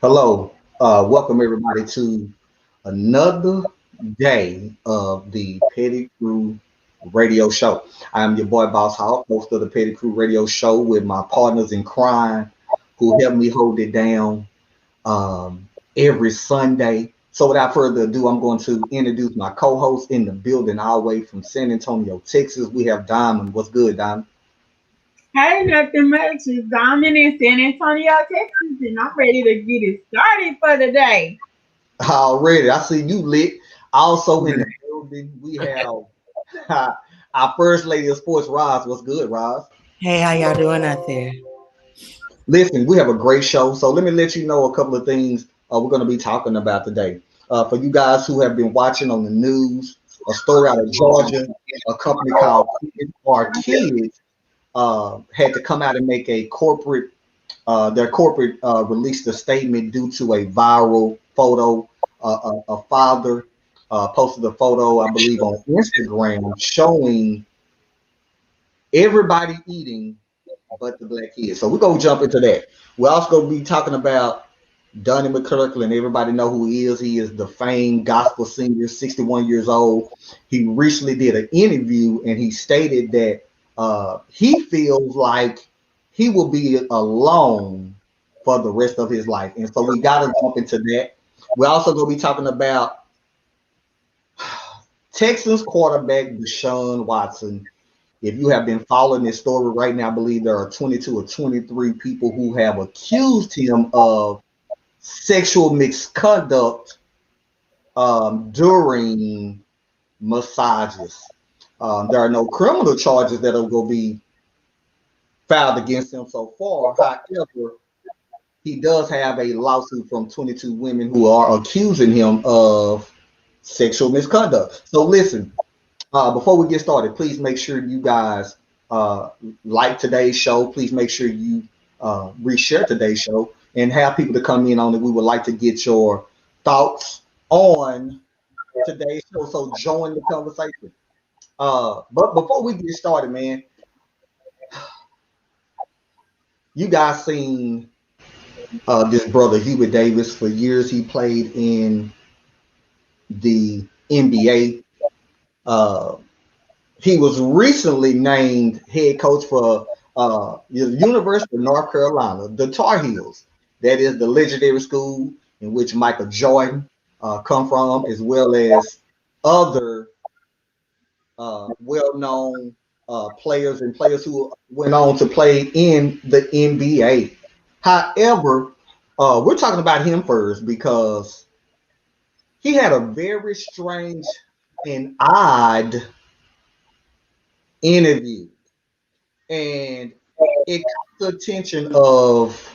Hello, welcome everybody to another day of the Petty Crew Radio Show. I am your boy Boss Hogg, host of the Petty Crew Radio Show, with my partners in crime who help me hold it down every Sunday. So without further ado, I'm going to introduce my co-host in the building, all the way from San Antonio, Texas. We have Diamond. What's good, Diamond? Hey, nothing much. It's Diamond in San Antonio, Texas, and I'm ready to get it started for the day. Already, I see you lit. Also in the building, we have our first lady of sports, Roz. What's good, Roz? Hey, how y'all doing out there? Listen, we have a great show. So let me let you know a couple of things we're going to be talking about today. For you guys who have been watching on the news, a story out of Georgia, a company called Kids had to come out and make a corporate, their corporate released a statement due to a viral photo. A father posted a photo, I believe, on Instagram showing everybody eating but the black kids. So we're gonna jump into that. We're also gonna be talking about Donnie McClurkin. Everybody know who he is. He is the famed gospel singer, 61 years old. He recently did an interview and he stated that he feels like he will be alone for the rest of his life. And so we gotta jump into that. We're also gonna be talking about Texans quarterback Deshaun Watson. If you have been following this story right now, I believe there are 22 or 23 people who have accused him of sexual misconduct during massages. There are no criminal charges that are going to be filed against him so far. However, he does have a lawsuit from 22 women who are accusing him of sexual misconduct. So listen, before we get started, please make sure you guys uh, like today's show. Please make sure you reshare today's show and have people to come in on it. We would like to get your thoughts on today's show. So join the conversation. But before we get started, man, you guys seen this brother Hubert Davis. For years he played in the NBA. Uh, he was recently named head coach for the University of North Carolina, the Tar Heels. That is the legendary school in which Michael Jordan come from, as well as other well-known players and players who went on to play in the NBA. However, we're talking about him first because he had a very strange and odd interview, and it caught the attention of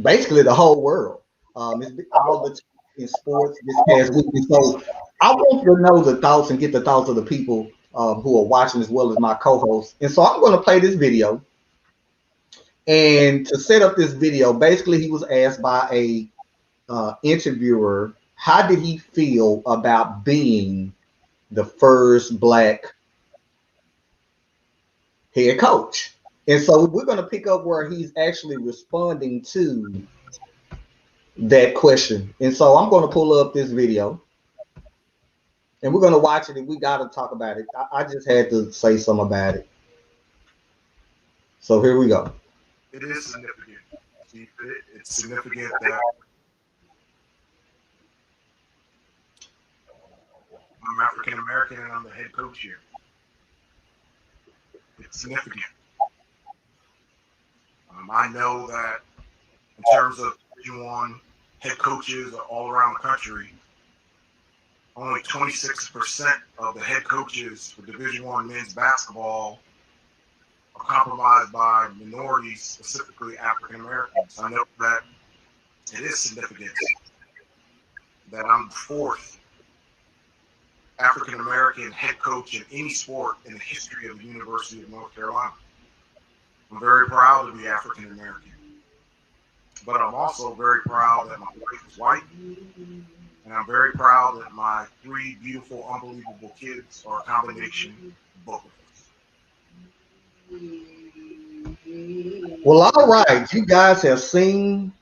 basically the whole world. It's been all the time in sports this past week, and so I want to know the thoughts and get the thoughts of the people who are watching as well as my co-hosts. And so I'm going to play this video. And to set up this video, basically he was asked by a interviewer, how did he feel about being the first black head coach? And so we're going to pick up where he's actually responding to that question. And so I'm going to pull up this video and we're going to watch it and we got to talk about it. I just had to say something about it. So here we go. It is significant. It's significant that I'm African American and I'm the head coach here. It's significant. I know that in terms of Division One head coaches all around the country, only 26% of the head coaches for Division One men's basketball are compromised by minorities, specifically African Americans. I know that it is significant that I'm the fourth African American head coach in any sport in the history of the University of North Carolina. I'm very proud to be African American, but I'm also very proud that my wife is white, and I'm very proud that my three beautiful, unbelievable kids are a combination of both of us. Well, all right. You guys have seen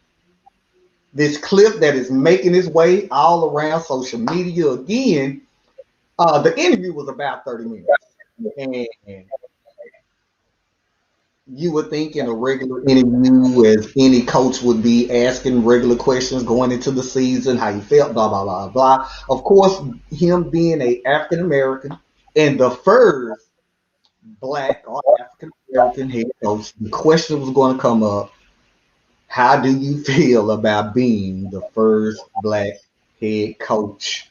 this clip that is making its way all around social media again. The interview was about 30 minutes. And you would think in a regular interview, as any coach would be asking regular questions going into the season, how you felt, blah, blah, blah, blah. Of course, him being a African American and the first Black or African American head coach, the question was going to come up, how do you feel about being the first Black head coach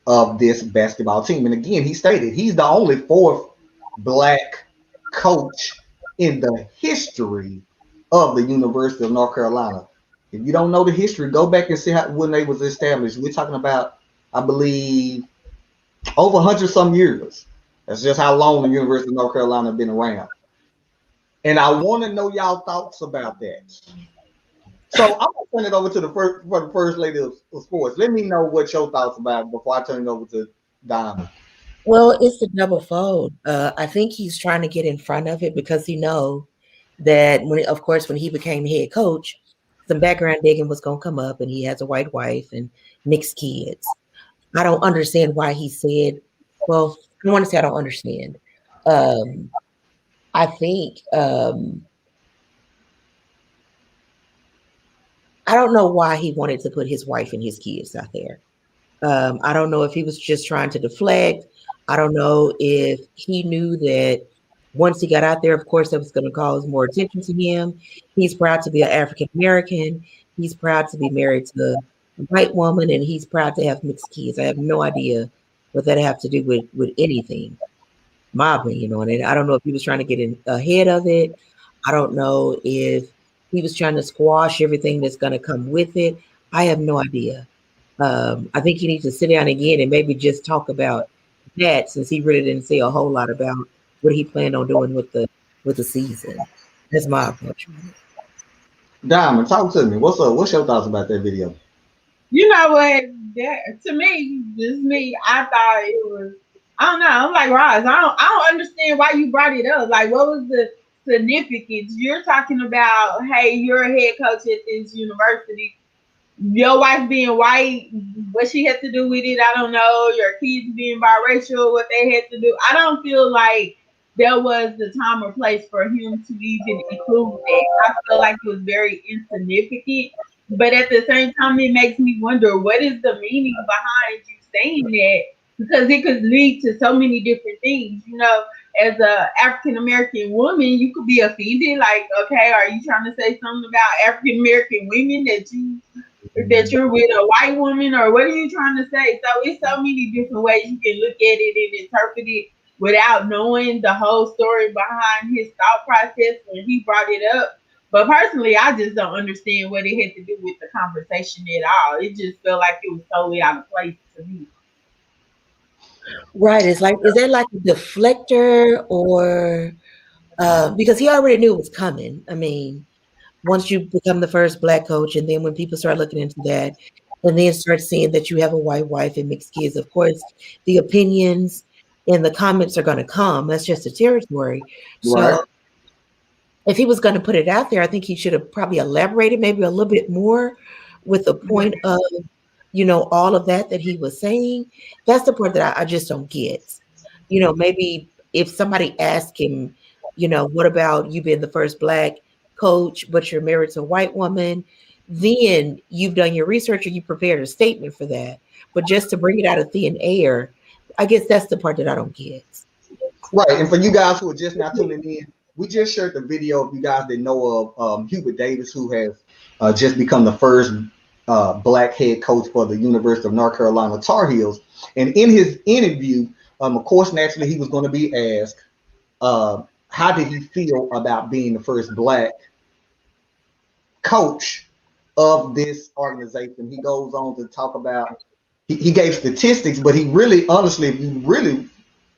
of this basketball team? And again, he stated he's the only fourth Black coach in the history of the University of North Carolina. If you don't know the history, go back and see when they was established. We're talking about, I believe, over 100 some years. That's just how long the University of North Carolina has been around. And I want to know y'all thoughts about that. So I'm gonna turn it over to the first lady of sports. Let me know what your thoughts about it before I turn it over to Diamond. Well, it's a double fold. I think he's trying to get in front of it because he knows that when he became head coach, some background digging was going to come up, and he has a white wife and mixed kids. I don't understand why he said, well, I don't want to say I don't understand. I think, I don't know why he wanted to put his wife and his kids out there. I don't know if he was just trying to deflect. I don't know if he knew that once he got out there, of course, that was going to cause more attention to him. He's proud to be an African American. He's proud to be married to a white woman, and he's proud to have mixed kids. I have no idea what that have to do with anything, my opinion on it. I don't know if he was trying to get in ahead of it. I don't know if he was trying to squash everything that's going to come with it. I have no idea. I think you need to sit down again and maybe just talk about that, since he really didn't say a whole lot about what he planned on doing with the season. That's my approach. Diamond, talk to me. What's up? What's your thoughts about that video? You know what? To me, just me, I thought it was. I don't know. I'm like ROSZ. I don't understand why you brought it up. Like, what was the significance? You're talking about, hey, you're a head coach at this university. Your wife being white, what she had to do with it, I don't know. Your kids being biracial, what they had to do. I don't feel like there was the time or place for him to even include that. I feel like it was very insignificant. But at the same time, it makes me wonder, what is the meaning behind you saying that? Because it could lead to so many different things. You know, as a African American woman, you could be offended. Like, okay, are you trying to say something about African American women that you're with a white woman, or what are you trying to say? So it's so many different ways you can look at it and interpret it without knowing the whole story behind his thought process when he brought it up. But personally, I just don't understand what it had to do with the conversation at all. It just felt like it was totally out of place to me. Right. Is that like a deflector, or because he already knew it was coming? I mean, once you become the first Black coach, and then when people start looking into that, and then start seeing that you have a white wife and mixed kids, of course, the opinions and the comments are going to come. That's just the territory. Right. So if he was going to put it out there, I think he should have probably elaborated maybe a little bit more with the point of, all of that he was saying. That's the part that I just don't get. Maybe if somebody asked him, what about you being the first Black coach, but you're married to a white woman, then you've done your research or you prepared a statement for that. But just to bring it out of thin air, I guess that's the part that I don't get. Right. And for you guys who are just now tuning in, we just shared the video of you guys that know of Hubert Davis, who has just become the first Black head coach for the University of North Carolina Tar Heels. And in his interview, of course, naturally, he was going to be asked, how did he feel about being the first Black coach of this organization? He goes on to talk about, he gave statistics, but he really, honestly, if you really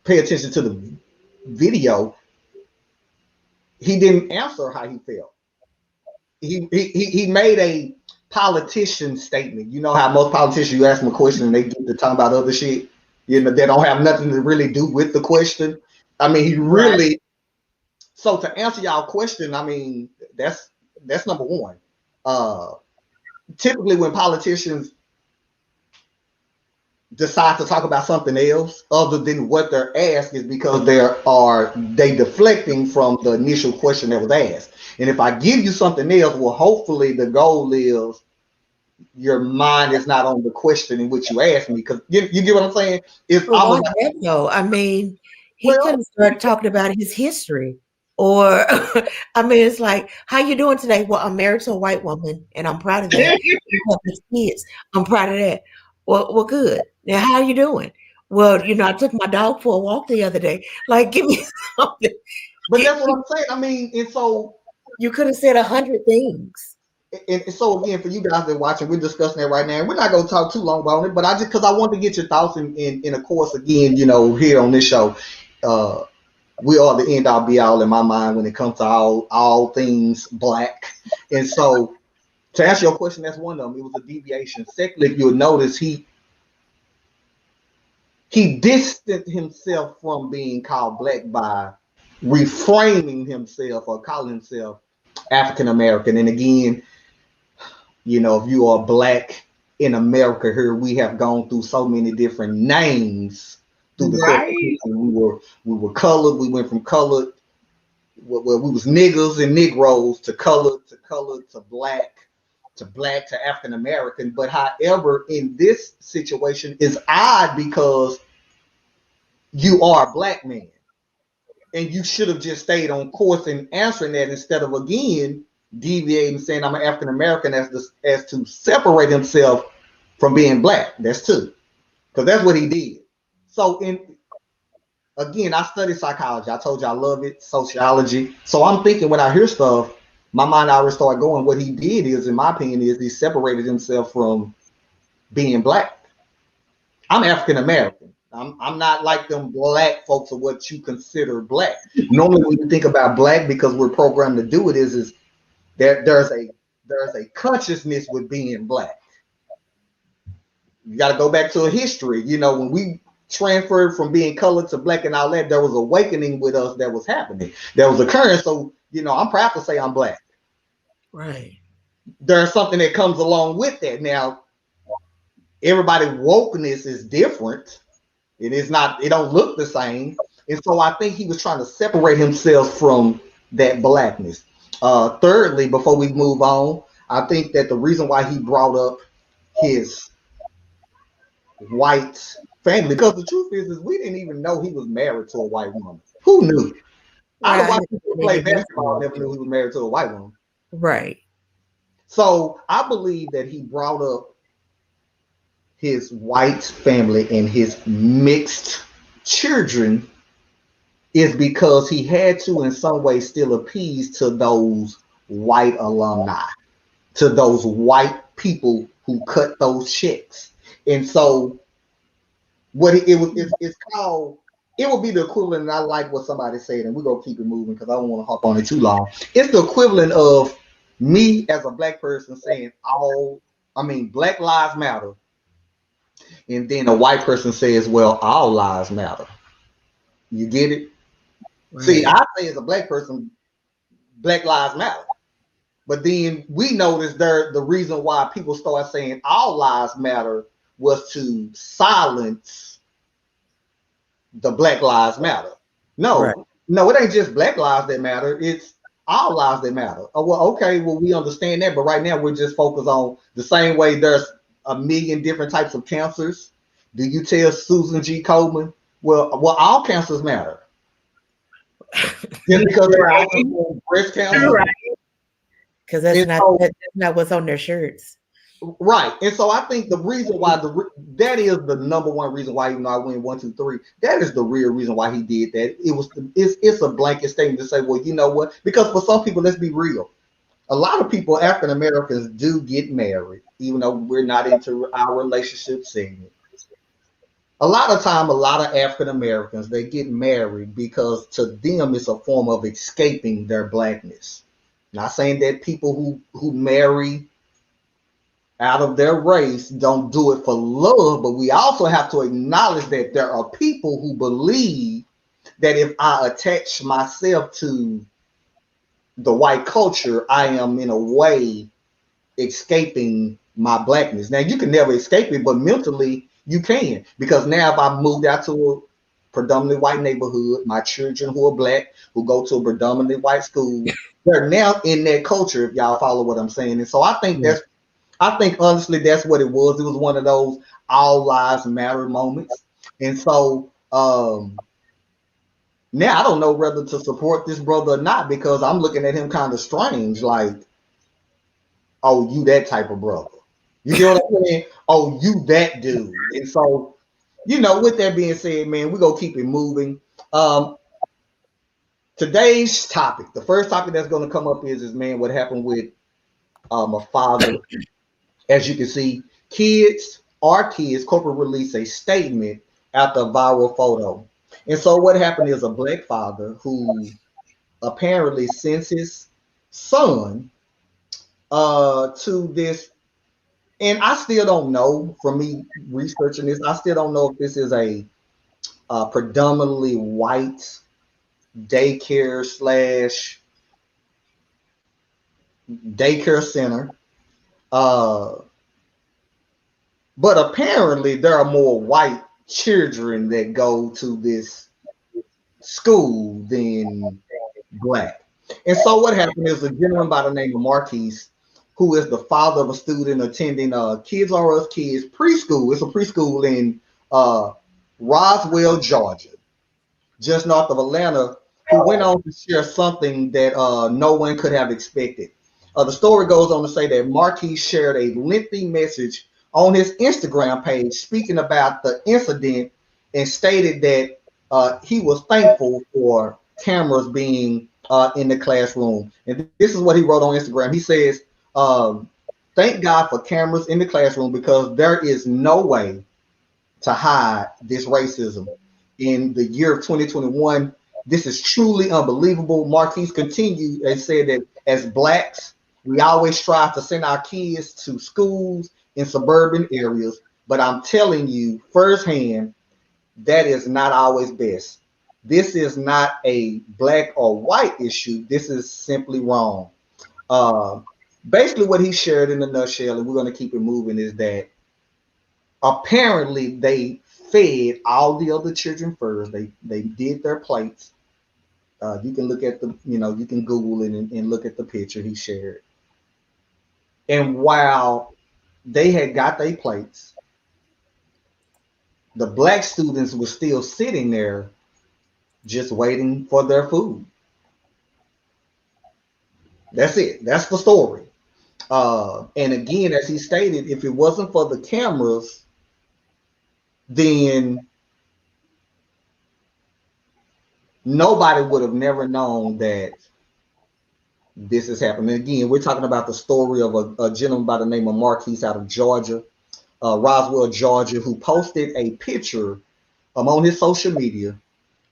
pay attention to the video, he didn't answer how he felt. He made a politician statement. You know how most politicians, you ask them a question and they get to talk about other shit. They don't have nothing to really do with the question. I mean, he really So to answer y'all question, I mean, that's number one. Typically when politicians decide to talk about something else other than what they're asked is because they deflecting from the initial question that was asked. And if I give you something else, well, hopefully the goal is your mind is not on the question in which you asked me. Because you get what I'm saying? If I was that though, I mean, he Well- couldn't start talking about his history. Or, I mean, it's like, how you doing today? Well, I'm married to a white woman, and I'm proud of that. I have these kids. I'm proud of that. Well, good. Now, how you doing? Well, you know, I took my dog for a walk the other day. Like, give me something. but that's what I'm saying. I mean, and so You could have said 100 things. and so again, for you guys that are watching, we're discussing that right now. And we're not going to talk too long about it, but I just because I want to get your thoughts in of course, again, you know, here on this show, we are the end all be all in my mind when it comes to all things black. And so to answer your question, that's one of them. It was a deviation. Secondly, if you'll notice, he distanced himself from being called black by reframing himself or calling himself African American. And again, you know, if you are black in America here, we have gone through so many different names through the Right. we were colored. We went from colored, well, we was niggers and Negroes to colored to black to African American. But however, in this situation, is odd because you are a black man, and you should have just stayed on course in answering that instead of again deviating, saying I'm an African American as to separate himself from being black. That's two, because that's what he did. So again, I study psychology. I told you I love it, sociology. So I'm thinking when I hear stuff, my mind already started going. What he did is, in my opinion, is he separated himself from being black. I'm African American. I'm not like them black folks or what you consider black. Normally, when you think about black, because we're programmed to do it, is there's a consciousness with being black. You got to go back to a history. You know, when we transferred from being colored to black and all that, there was awakening with us that was happening. That was occurring. So, you know, I'm proud to say I'm black. Right. There's something that comes along with that. Now, everybody wokeness is different. It don't look the same. And so I think he was trying to separate himself from that blackness. Thirdly, before we move on, I think that the reason why he brought up his white family, because the truth is we didn't even know he was married to a white woman. Who knew? I don't watch people play basketball, never knew he was married to a white woman. Right. So I believe that he brought up his white family and his mixed children is because he had to in some way still appease to those white alumni, to those white people who cut those checks. And so what it's called, it would be the equivalent, and I like what somebody said, and we're gonna keep it moving because I don't want to hop on it too long. It's the equivalent of me as a black person saying Black Lives Matter, and then a white person says, well, all lives matter. You get it? Right. See, I say as a black person, Black Lives Matter. But then we noticed the reason why people start saying all lives matter was to silence the Black Lives Matter. No, it ain't just Black lives that matter. It's all lives that matter. Oh, well, okay, well, we understand that. But right now we're just focused on the same way there's a million different types of cancers. Do you tell Susan G. Komen, well, all cancers matter? Just because they're breast cancer? Right. Because that's not what's on their shirts. Right. And so I think the reason why that is the number one reason why, even though I win 1, 2, 3, that is the real reason why he did that. It's a blanket statement to say, well, you know what? Because for some people, let's be real. A lot of people, African Americans, do get married, even though we're not into our relationship segment. A lot of time, a lot of African Americans, they get married because to them it's a form of escaping their blackness. Not saying that people who marry out of their race don't do it for love, but we also have to acknowledge that there are people who believe that if I attach myself to the white culture, I am in a way escaping my blackness. Now you can never escape it, but mentally you can, because now if I moved out to a predominantly white neighborhood, my children who are black, who go to a predominantly white school, they're now in that culture, if y'all follow what I'm saying. And so I think honestly that's what it was. It was one of those all lives matter moments. And so now I don't know whether to support this brother or not, because I'm looking at him kind of strange, like, oh, you that type of brother. You get what I'm saying? Oh, you that dude. And so, with that being said, man, we're gonna keep it moving. Today's topic, the first topic that's gonna come up is man, what happened with a father. As you can see, our kids, corporate released a statement after a viral photo. And so what happened is a black father who apparently sends his son to this, and I still don't know, from me researching this, I still don't know if this is a predominantly white daycare slash daycare center. But apparently there are more white children that go to this school than black. And so what happened is a gentleman by the name of Marquise, who is the father of a student attending Kids ROSZ Kids preschool. It's a preschool in Roswell, Georgia, just north of Atlanta, who went on to share something that no one could have expected. The story goes on to say that Marquise shared a lengthy message on his Instagram page speaking about the incident and stated that he was thankful for cameras being in the classroom. And this is what he wrote on Instagram. He says, thank God for cameras in the classroom, because there is no way to hide this racism. In the year of 2021, this is truly unbelievable. Marquise continued and said that as blacks, we always strive to send our kids to schools in suburban areas, but I'm telling you firsthand, that is not always best. This is not a black or white issue. This is simply wrong. Basically what he shared in a nutshell, and we're going to keep it moving, is that apparently they fed all the other children first. They did their plates. You can look at you can Google it and look at the picture he shared. And while they had got their plates, the black students were still sitting there just waiting for their food. That's it. That's the story. And again, as he stated, if it wasn't for the cameras, then nobody would have never known that this is happening. Again, we're talking about the story of a gentleman by the name of Marquise out of Georgia, Roswell, Georgia, who posted a picture on his social media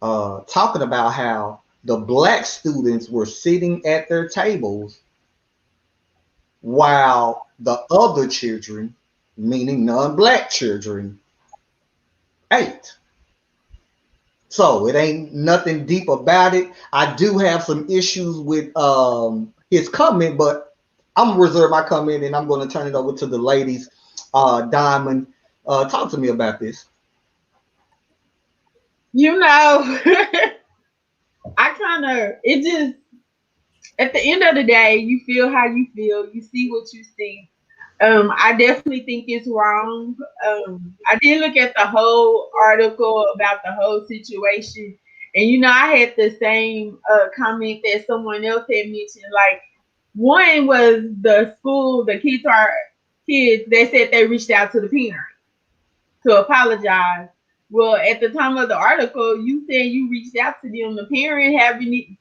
talking about how the black students were sitting at their tables while the other children, meaning non-black children, ate. So it ain't nothing deep about it. I do have some issues with his comment, but I'm gonna reserve my comment and I'm going to turn it over to the ladies. Diamond, talk to me about this. It just, at the end of the day, you feel how you feel. You see what you see. I definitely think it's wrong. I did look at the whole article about the whole situation, and I had the same comment that someone else had mentioned. Like, one was the school, the kids, they said they reached out to the parent to apologize. Well, at the time of the article, you said you reached out to them. The parent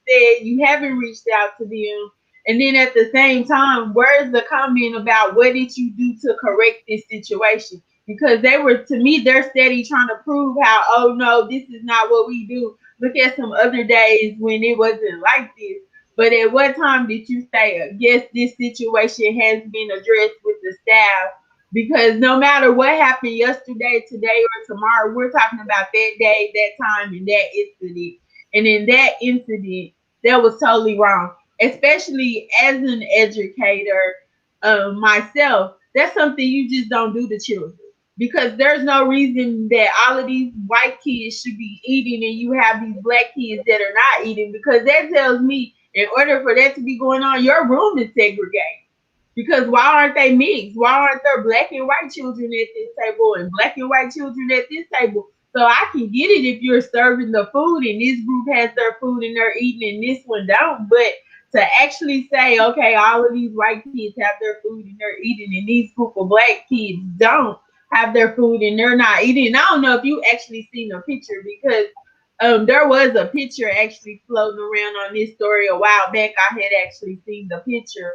said you haven't reached out to them. And then at the same time, where's the comment about what did you do to correct this situation? Because to me, they're steady trying to prove how, oh no, this is not what we do. Look at some other days when it wasn't like this. But at what time did you say, yes, this situation has been addressed with the staff? Because no matter what happened yesterday, today, or tomorrow, we're talking about that day, that time, and that incident. And in that incident, that was totally wrong. Especially as an educator myself, that's something you just don't do to children. Because there's no reason that all of these white kids should be eating and you have these black kids that are not eating. Because that tells me in order for that to be going on, your room is segregated. Because why aren't they mixed? Why aren't there black and white children at this table and black and white children at this table? So I can get it if you're serving the food and this group has their food and they're eating and this one don't. But to actually say, okay, all of these white kids have their food and they're eating and these group of black kids don't have their food and they're not eating. And I don't know if you actually seen a picture because there was a picture actually floating around on this story a while back. I had actually seen the picture.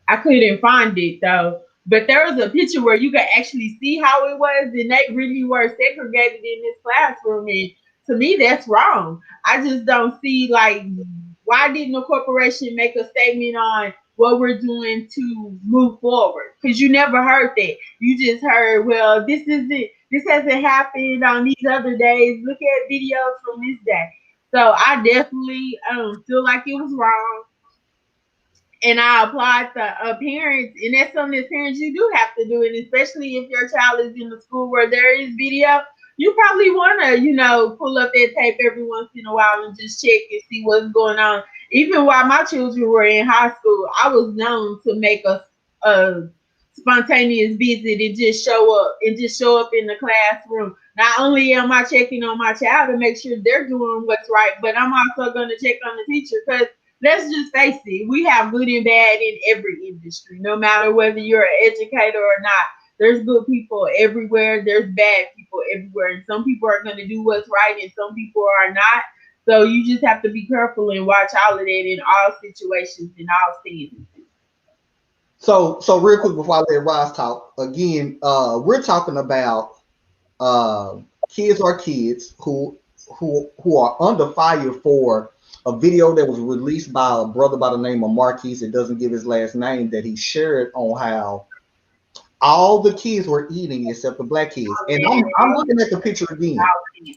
I couldn't find it though. But there was a picture where you could actually see how it was, and they really were segregated in this classroom. And to me, that's wrong. I just don't see, like, why didn't the corporation make a statement on what we're doing to move forward? Because you never heard that. You just heard, well, this hasn't happened on these other days. Look at videos from this day. So I definitely feel like it was wrong. And I applaud the parents, and that's something as parents you do have to do it, especially if your child is in a school where there is video. You probably want to, pull up that tape every once in a while and just check and see what's going on. Even while my children were in high school, I was known to make a spontaneous visit and just show up in the classroom. Not only am I checking on my child to make sure they're doing what's right, but I'm also going to check on the teacher because let's just face it, we have good and bad in every industry, no matter whether you're an educator or not. There's good people everywhere. There's bad people everywhere. And some people are going to do what's right and some people are not. So you just have to be careful and watch all of that in all situations, in all seasons. So real quick before I let ROSZ talk, again, we're talking about kids are kids who are under fire for a video that was released by a brother by the name of Marquise. It doesn't give his last name, that he shared on how all the kids were eating except the black kids. And I'm looking at the picture again.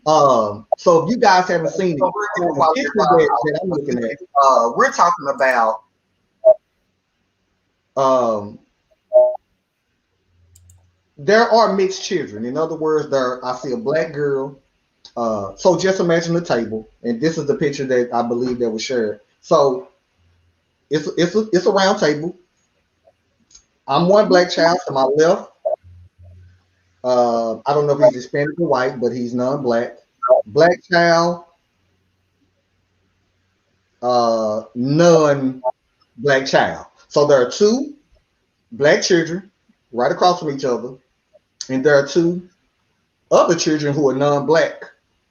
So if you guys haven't seen it, the picture that I'm looking at, we're talking about there are mixed children. In other words, I see a black girl. So just imagine the table, and this is the picture that I believe that was shared. So it's a round table. I'm one black child to my left. I don't know if he's Hispanic or white, but he's non-black. Black child, non-black child. So there are two black children right across from each other, and there are two other children who are non-black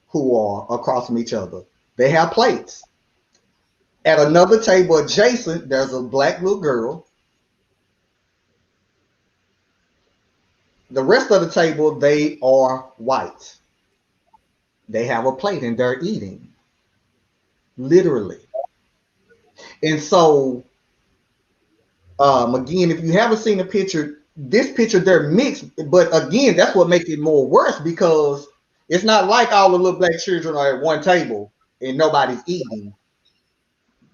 who are across from each other. They have plates. At another table adjacent, there's a black little girl. The rest of the table, they are white. They have a plate and they're eating, literally. And so, again, if you haven't seen the picture, this picture, they're mixed. But again, that's what makes it more worse, because it's not like all the little black children are at one table and nobody's eating.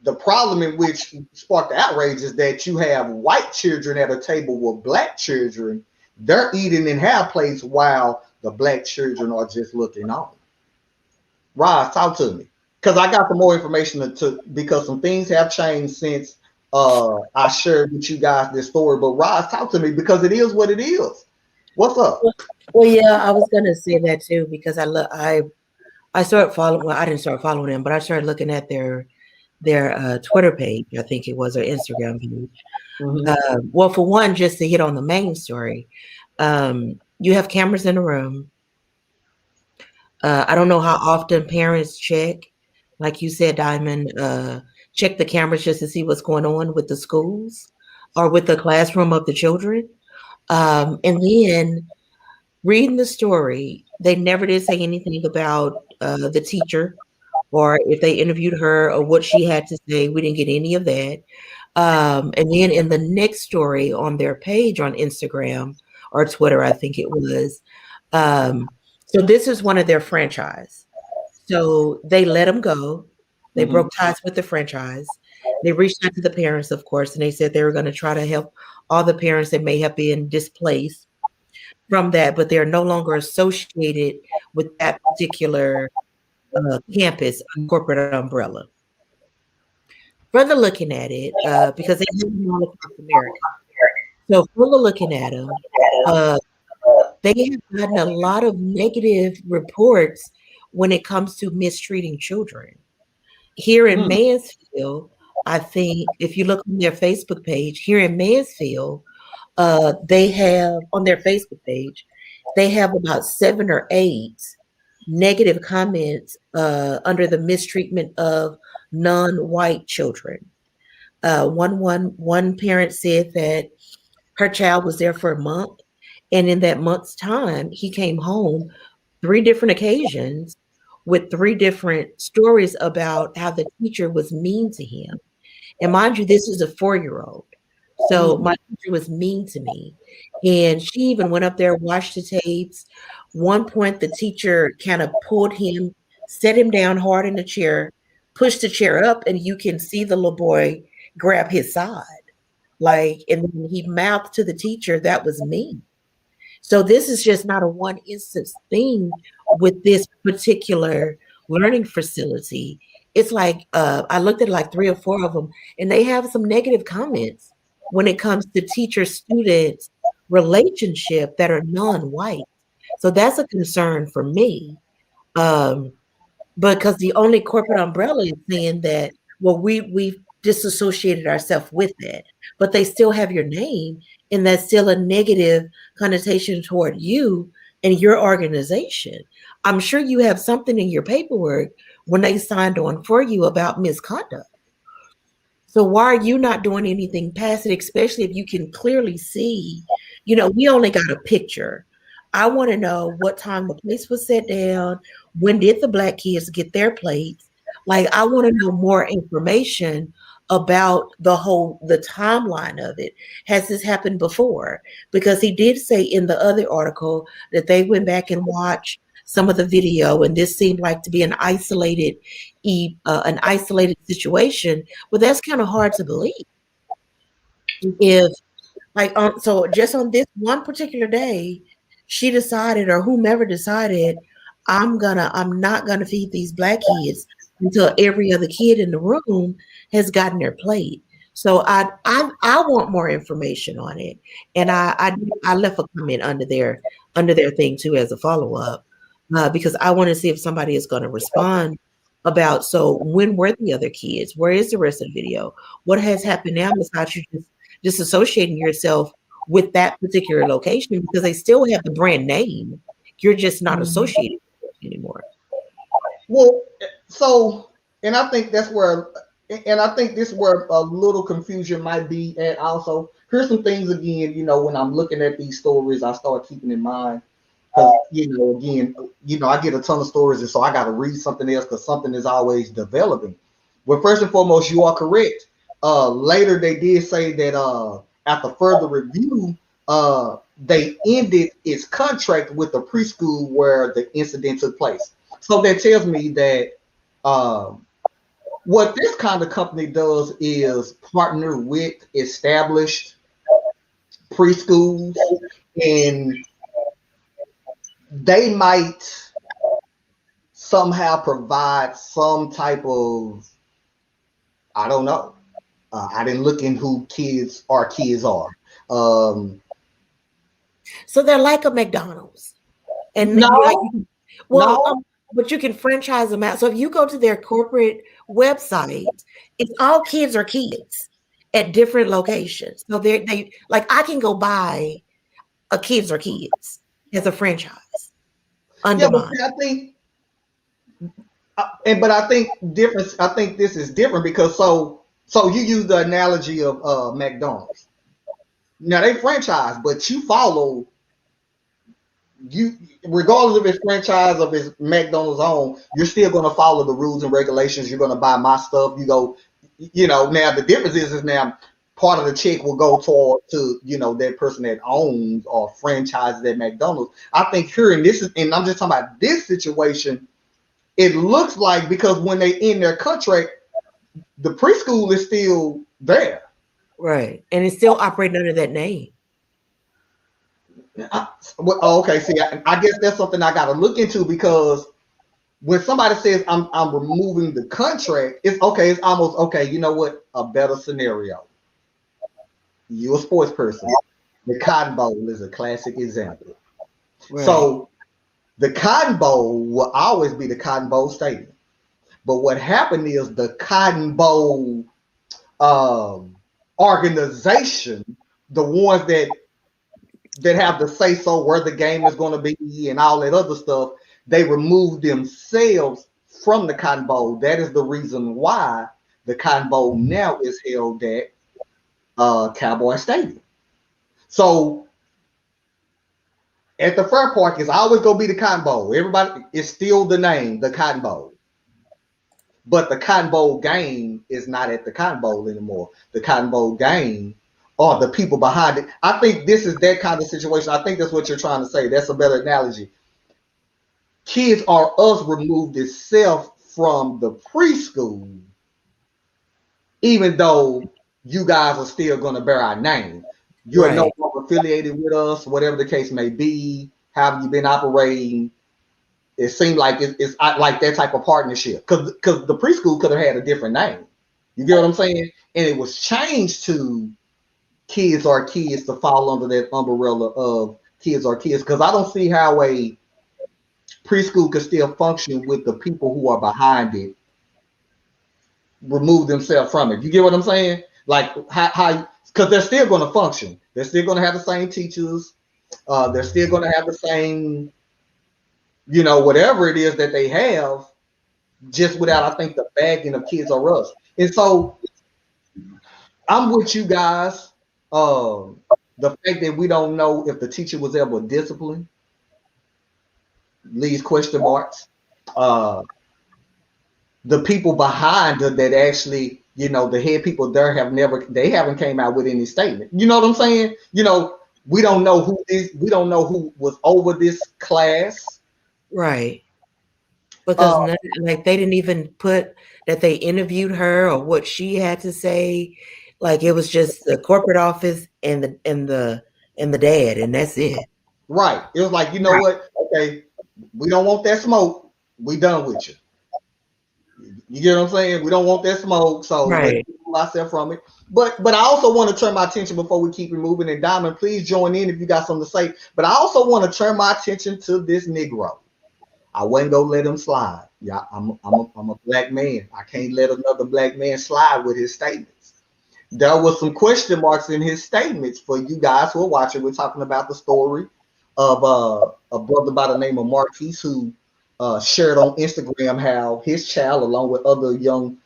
The problem in which sparked the outrage is that you have white children at a table with black children. They're eating in half plates while the black children are just looking on. ROSZ, talk to me, because I got some more information because some things have changed since I shared with you guys this story. But ROSZ, talk to me, because it is what it is. What's up? Well, yeah, I was gonna say that too, because I started following. Well, I didn't start following them, but I started looking at their Twitter page. I think it was, or Instagram page. Mm-hmm. Well, for one, just to hit on the main story, you have cameras in the room. I don't know how often parents check, like you said, Diamond, check the cameras just to see what's going on with the schools or with the classroom of the children. And then reading the story, they never did say anything about the teacher, or if they interviewed her or what she had to say. We didn't get any of that. And then in the next story on their page on Instagram or Twitter, I think it was. So this is one of their franchise. So they let him go. They broke ties with the franchise. They reached out to the parents, of course, and they said they were going to try to help all the parents that may have been displaced from that, but they're no longer associated with that particular campus corporate umbrella. Further looking at it, because they have them all across America. So further looking at them, they have gotten a lot of negative reports when it comes to mistreating children. Here in Mansfield, I think if you look on their Facebook page, here in Mansfield, they have on their Facebook page, they have about 7 or 8 negative comments under the mistreatment of non-white children. One parent said that her child was there for a month, and in that month's time, he came home 3 different occasions with 3 different stories about how the teacher was mean to him. And mind you, this is a 4-year-old. So my teacher was mean to me. And she even went up there, watched the tapes. One point, the teacher kind of pulled him, set him down hard in the chair, pushed the chair up, and you can see the little boy grab his side. And then he mouthed to the teacher, that was me. So this is just not a one instance thing with this particular learning facility. It's like, I looked at like 3 or 4 of them, and they have some negative comments when it comes to teacher-student relationship that are non-white. So that's a concern for me, because the only corporate umbrella is saying that, well, we've disassociated ourselves with it, but they still have your name, and that's still a negative connotation toward you and your organization. I'm sure you have something in your paperwork when they signed on for you about misconduct. So why are you not doing anything past it, especially if you can clearly see, we only got a picture. I want to know what time the place was set down. When did the Black kids get their plates? I want to know more information about the timeline of it. Has this happened before? Because he did say in the other article that they went back and watched some of the video, and this seemed like to be an isolated situation. But that's kind of hard to believe. If so just on this one particular day, she decided, or whomever decided, I'm not gonna feed these Black kids until every other kid in the room has gotten their plate. So I want more information on it, and I left a comment under their thing too as a follow up, because I want to see if somebody is going to respond about. So when were the other kids? Where is the rest of the video? What has happened now besides you just disassociating yourself with that particular location, because they still have the brand name. You're just not associated with it anymore. Well, and I think this is where a little confusion might be at also. Here's some things again, when I'm looking at these stories, I start keeping in mind, because, I get a ton of stories, and so I got to read something else because something is always developing. Well, first and foremost, you are correct. Later, they did say that after further review, they ended its contract with the preschool where the incident took place. So that tells me that what this kind of company does is partner with established preschools, and they might somehow provide some type of, I don't know. I didn't look in who our kids are. So they're like a McDonald's, and no, but you can franchise them out. So if you go to their corporate website, it's all kids are kids at different locations. So they I can go buy a kids are kids as a franchise under mine. I think difference. I think this is different because so you use the analogy of McDonald's. Now they franchise, but you follow. Regardless of its franchise of its McDonald's own, you're still going to follow the rules and regulations. You're going to buy my stuff. You go, now the difference is now part of the check will go to that person that owns or franchises that McDonald's. I think here and I'm just talking about this situation. it looks like because when they end their contract, the preschool is still there. Right. And it's still operating under that name. Okay, see, I guess that's something I got to look into, because when somebody says I'm removing the contract, it's okay. It's almost okay. You know what? A better scenario. You're a sports person. The Cotton Bowl is a classic example. Right. So the Cotton Bowl will always be the Cotton Bowl Stadium. But what happened is the Cotton Bowl organization, the ones that have to say so where the game is going to be and all that other stuff, they removed themselves from the Cotton Bowl. That is the reason why the Cotton Bowl now is held at Cowboy Stadium. So at the Fair Park, it's always going to be the Cotton Bowl. Everybody, it's still the name, the Cotton Bowl. But the Cotton Bowl game is not at the Cotton Bowl anymore. The Cotton Bowl game are the people behind it. I think this is that kind of situation. I think that's what you're trying to say. That's a better analogy. Kids R Us removed itself from the preschool, even though you guys are still going to bear our name. You're Right. no longer affiliated with us, whatever the case may be. How have you been operating? It seemed like it's like that type of partnership, because the preschool could have had a different name. You get what I'm saying? And it was changed to Kids Are Kids to fall under that umbrella of Kids Are Kids, because I don't see how a preschool could still function with the people who are behind it remove themselves from it. You get what I'm saying? Like how because they're still going to function. They're still going to have the same teachers. They're still going to have the same, whatever it is that they have, just without, I think, the bagging of Kids Are Us. And so I'm with you guys. The fact that we don't know if the teacher was ever disciplined leaves question marks. The people behind her that actually, the head people there haven't came out with any statement. You know what I'm saying? We don't know we don't know who was over this class. Right. Because like they didn't even put that they interviewed her or what she had to say. Like it was just the corporate office and the dad, and that's it. Right. It was like, what? Okay, we don't want that smoke. We done with you. You get what I'm saying? We don't want that smoke, so Right. let's remove ourselves from it. But I also want to turn my attention before we keep it moving. And Diamond, please join in if you got something to say. But I also want to turn my attention to this Negro. I wasn't gonna let him slide. Yeah, I'm a black man. I can't let another black man slide with his statements. There was some question marks in his statements for you guys who are watching. We're talking about the story of a brother by the name of Marquise who shared on Instagram how his child, along with other young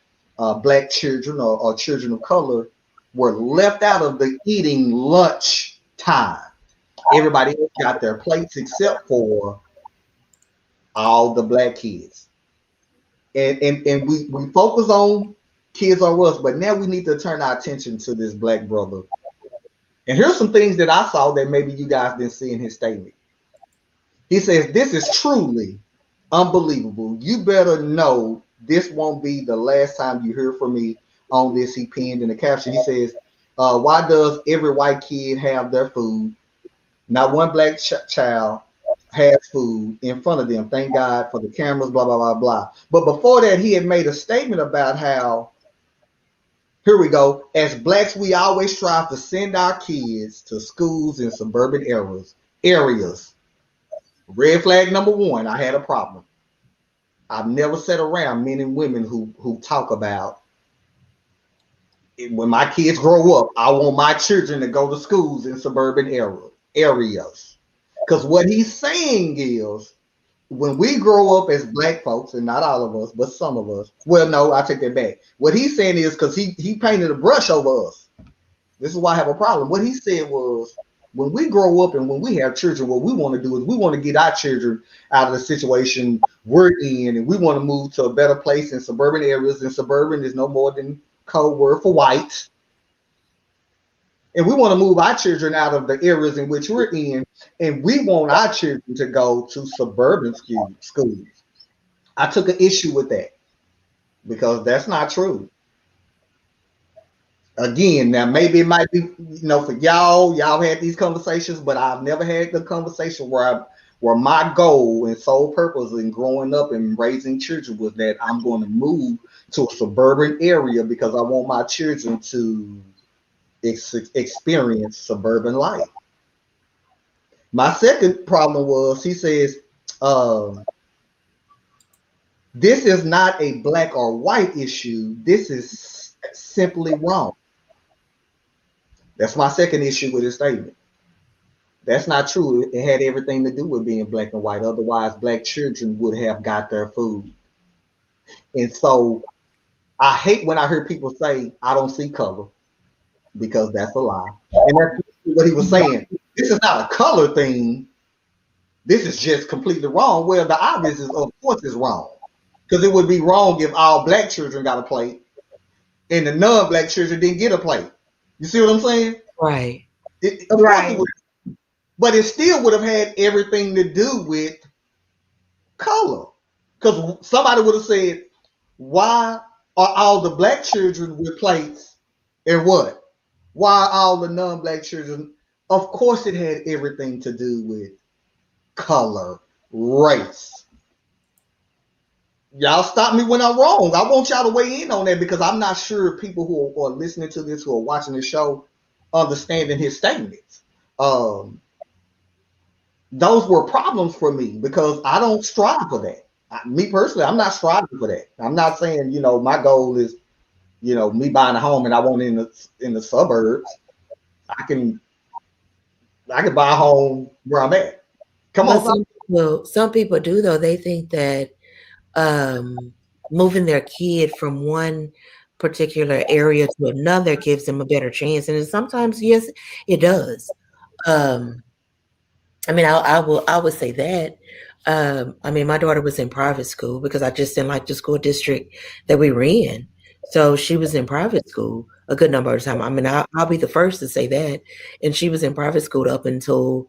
black children or children of color, were left out of the eating lunch time. Everybody else got their plates except for all the black kids. And we focus on Kids Are Us, but now we need to turn our attention to this black brother. And here's some things that I saw that maybe you guys didn't see in his statement. He says, "This is truly unbelievable. You better know this won't be the last time you hear from me on this." He pinned in the caption. He says, "Why does every white kid have their food? Not one black child has food in front of them. Thank God for the cameras, blah, blah, blah, blah." But before that, he had made a statement about how, here we go, as blacks, we always strive to send our kids to schools in suburban areas. Red flag number one, I had a problem. I've never sat around men and women who talk about, when my kids grow up, I want my children to go to schools in suburban areas. Because what he's saying is, when we grow up as black folks, and not all of us, but some of us, well, no, I take that back. What he's saying is, because he painted a brush over us. This is why I have a problem. What he said was, when we grow up and when we have children, what we want to do is we want to get our children out of the situation we're in, and we want to move to a better place in suburban areas. And suburban is no more than code word for white. And we want to move our children out of the areas in which we're in, and we want our children to go to suburban schools. I took an issue with that because that's not true. Again, now maybe it might be, for y'all had these conversations, but I've never had the conversation where my goal and sole purpose in growing up and raising children was that I'm going to move to a suburban area because I want my children to experience suburban life. My second problem was, he says, this is not a black or white issue. This is simply wrong. That's my second issue with his statement. That's not true. It had everything to do with being black and white. Otherwise, black children would have got their food. And so I hate when I hear people say, I don't see color, because that's a lie. And that's what he was saying. This is not a color thing. This is just completely wrong. Well, the obvious is, of course, is wrong. Because it would be wrong if all black children got a plate and the non-black children didn't get a plate. You see what I'm saying? Right. Right. But it still would have had everything to do with color. Because somebody would have said, why are all the black children with plates and what? Why are all the non-black children? Of course it had everything to do with color, race. Y'all stop me when I'm wrong. I want y'all to weigh in on that because I'm not sure people who are listening to this, who are watching the show, understanding his statements. Those were problems for me because I don't strive for that. Me personally, I'm not striving for that. I'm not saying, my goal is, me buying a home and I want it in the suburbs. I can buy a home where I'm at. Come on. Some people do though. They think that moving their kid from one particular area to another gives them a better chance, and sometimes, yes, it does. I would say that. My daughter was in private school because I just didn't like the school district that we were in, so she was in private school a good number of times. I'll be the first to say that, and she was in private school up until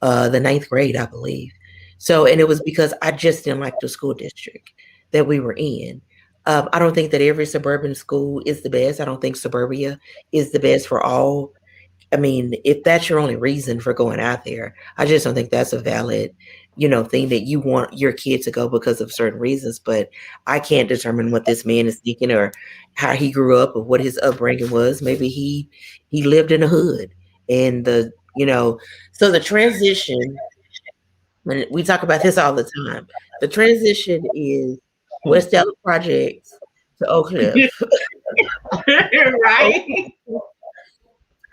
the 9th grade, I believe. So, and it was because I just didn't like the school district that we were in. I don't think that every suburban school is the best. I don't think suburbia is the best for all. If that's your only reason for going out there, I just don't think that's a valid, thing that you want your kid to go because of certain reasons. But I can't determine what this man is thinking or how he grew up or what his upbringing was. Maybe he lived in a hood and so the transition. When we talk about this all the time, the transition is West Dallas Projects to Oak Cliff, right?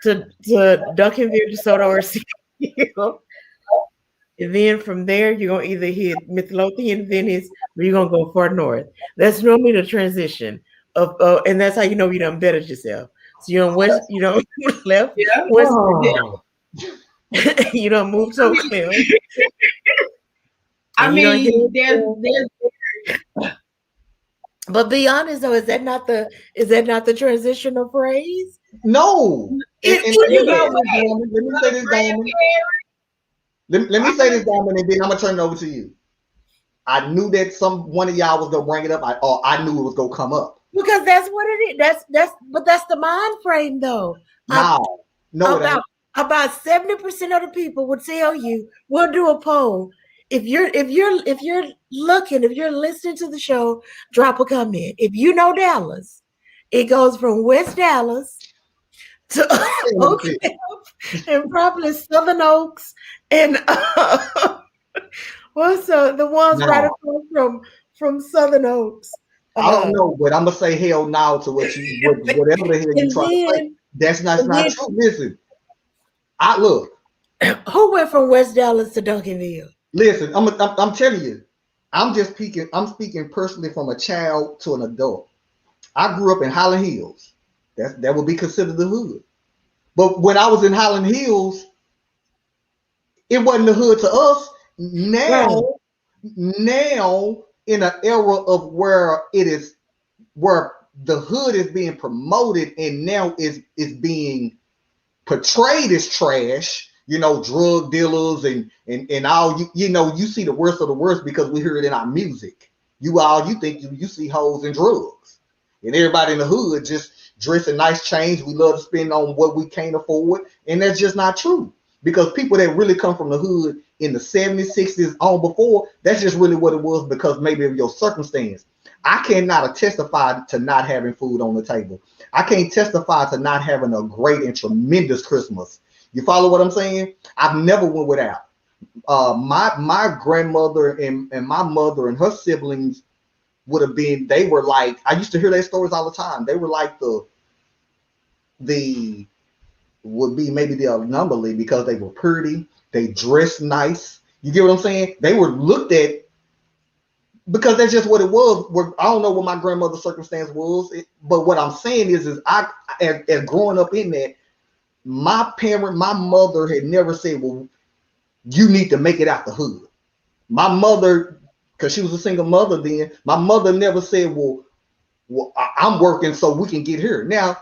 to Duncanville, DeSoto, or and then from there you're gonna either hit Midlothian, Venice, or you're gonna go far north. That's normally the transition of, and that's how you know you done bettered yourself. So you're on west, left, yeah. west. Oh. You don't move so clear. But be honest though, is that not the transitional phrase? No. Let me say this, Diamond. Let me say this, Diamond, and then I'm gonna turn it over to you. I knew that one of y'all was gonna bring it up. I knew it was gonna come up. Because that's what it is. That's the mind frame though. No, about 70% of the people would tell you, we'll do a poll. If you're listening to the show, drop a comment. If you know Dallas, it goes from West Dallas to Oak Cliff and probably Southern Oaks and what's the ones right across from Southern Oaks. I don't know, but I'm gonna say hell now to whatever the hell you trying to say. That's not true. Listen. Look. Who went from West Dallas to Duncanville? Listen, I'm telling you, I'm speaking personally from a child to an adult. I grew up in Highland Hills. That would be considered the hood. But when I was in Highland Hills, it wasn't the hood to us. Now, in an era of where the hood is being promoted and now is being portrayed as trash, drug dealers and all, you see the worst of the worst because we hear it in our music. You think you see hoes and drugs. And everybody in the hood just dressing nice chains. We love to spend on what we can't afford. And that's just not true. Because people that really come from the hood in the 70s, 60s, on before, that's just really what it was because maybe of your circumstance. I cannot testify to not having food on the table. I can't testify to not having a great and tremendous Christmas. You follow what I'm saying? I've never went without. My grandmother and my mother and her siblings would have been, they were like, I used to hear their stories all the time. They were like the would be maybe the anomaly because they were pretty, they dressed nice. You get what I'm saying? They were looked at because that's just what it was. I don't know what my grandmother's circumstance was, but what I'm saying is I, as growing up in that, my mother had never said, well, you need to make it out the hood. My mother, because she was a single mother then, my mother never said, well, I'm working so we can get here. Now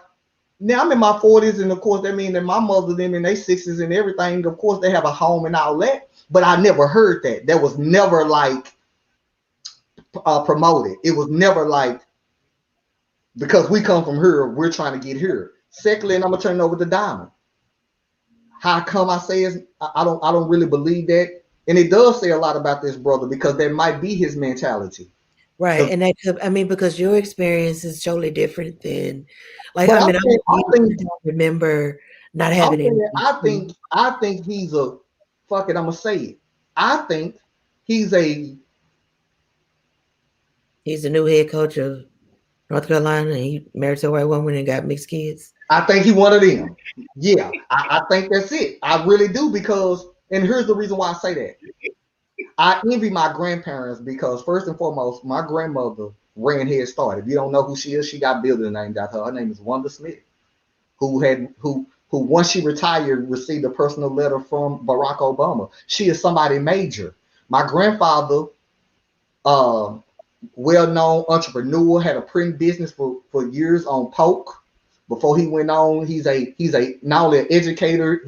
I'm in my 40s, and of course that means that my mother, them in their 60s and everything, of course they have a home and all that, but I never heard that. That was never like promoted. It was never like, because we come from here, we're trying to get here. Secondly, and I'm gonna turn it over to Diamond. How come I say is I don't really believe that, and it does say a lot about this brother because that might be his mentality. Right, and that could, I mean, because your experience is totally different than, like, But I mean, I think remember not having it. I think he's a, fuck it, I'm gonna say it. I think he's a new head coach of North Carolina, and he married to a white woman and got mixed kids. I think he one of them. Yeah, I think that's it. I really do, because, and here's the reason why I say that. I envy my grandparents because, first and foremost, my grandmother ran Head Start. If you don't know who she is, she got building named after her. Her name is Wanda Smith, who once she retired received a personal letter from Barack Obama. She is somebody major. My grandfather, well-known entrepreneur, had a print business for years on Polk. Before he went on, he's a not only an educator,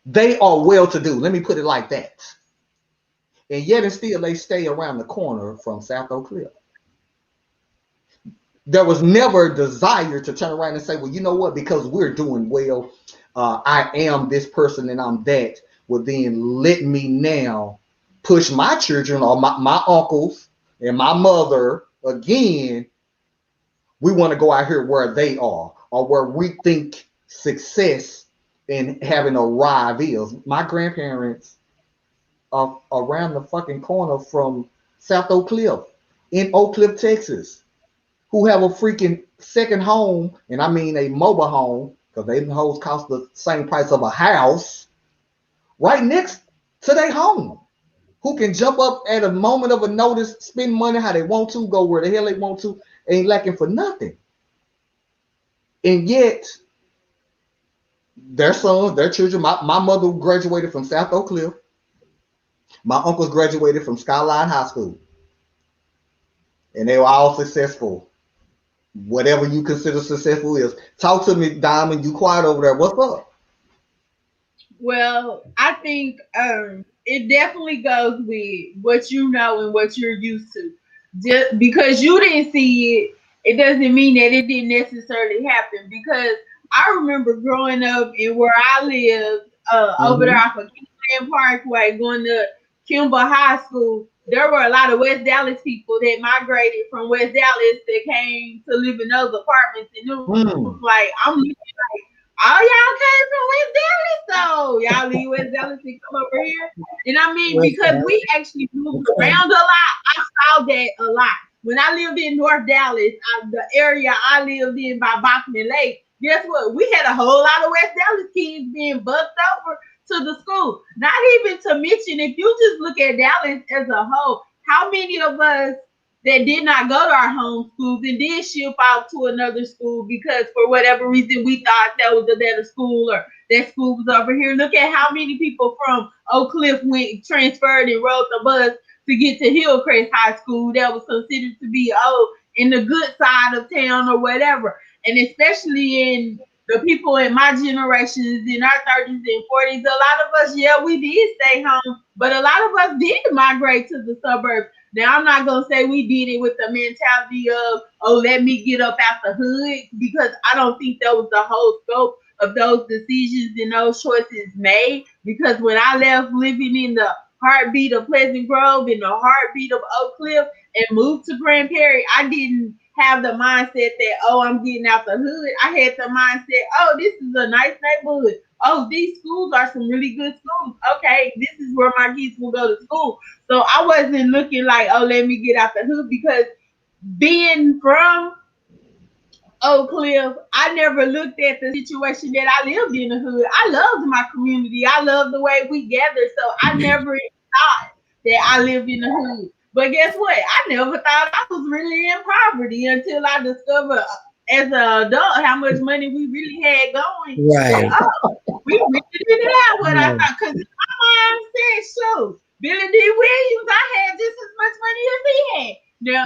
they are well-to-do. Let me put it like that. And yet and still they stay around the corner from South Oak Cliff. There was never a desire to turn around and say, well, you know what, because we're doing well, I am this person and I'm that. Well, then let me now push my children or my uncles and my mother again. We want to go out here where they are, or where we think success and having a arrive is. My grandparents are around the fucking corner from South Oak Cliff in Oak Cliff, Texas, who have a freaking second home, and I mean a mobile home, because they homes cost the same price of a house, right next to their home, who can jump up at a moment of a notice, spend money how they want to, go where the hell they want to, ain't lacking for nothing. And yet, their sons, their children, my mother graduated from South Oak Cliff. My uncles graduated from Skyline High School. And they were all successful. Whatever you consider successful is. Talk to me, Diamond. You quiet over there. What's up? Well, I think it definitely goes with what you know and what you're used to. Just because you didn't see it, it doesn't mean that it didn't necessarily happen. Because I remember growing up in where I lived, over there off of Kingsland Parkway, going to Kimball High School. There were a lot of West Dallas people that migrated from West Dallas that came to live in those apartments. And it was like, I'm looking like, all y'all came from West Dallas, so y'all leave West Dallas and come over here. And I mean, because we actually moved around a lot, I saw that a lot. When I lived in North Dallas, the area I lived in by Bachman Lake, guess what? We had a whole lot of West Dallas kids being bussed over to the school. Not even to mention, if you just look at Dallas as a whole, how many of us that did not go to our home schools and did ship out to another school because for whatever reason we thought that was a better school or that school was over here. Look at how many people from Oak Cliff transferred and rode the bus to get to Hillcrest High School that was considered to be in the good side of town or whatever. And especially in the people in my generations, in our 30s and 40s, a lot of us, yeah, we did stay home, but a lot of us did migrate to the suburbs. Now, I'm not going to say we did it with the mentality of, oh, let me get up out the hood, because I don't think that was the whole scope of those decisions and those choices made. Because when I left living in the heartbeat of Pleasant Grove, in the heartbeat of Oak Cliff, and moved to Grand Prairie, I didn't have the mindset that, oh, I'm getting out the hood. I had the mindset, oh, this is a nice neighborhood. Oh, these schools are some really good schools. Okay, this is where my kids will go to school. So I wasn't looking like, oh, let me get out the hood, because being from Oak Cliff, I never looked at the situation that I lived in the hood. I loved my community. I loved the way we gathered. So I never thought that I lived in the hood. But guess what? I never thought I was really in poverty until I discovered as an adult how much money we really had going. Right. And, oh, we really didn't have what I thought. Because my mom said, so Billy D. Williams, I had just as much money as he had. Now,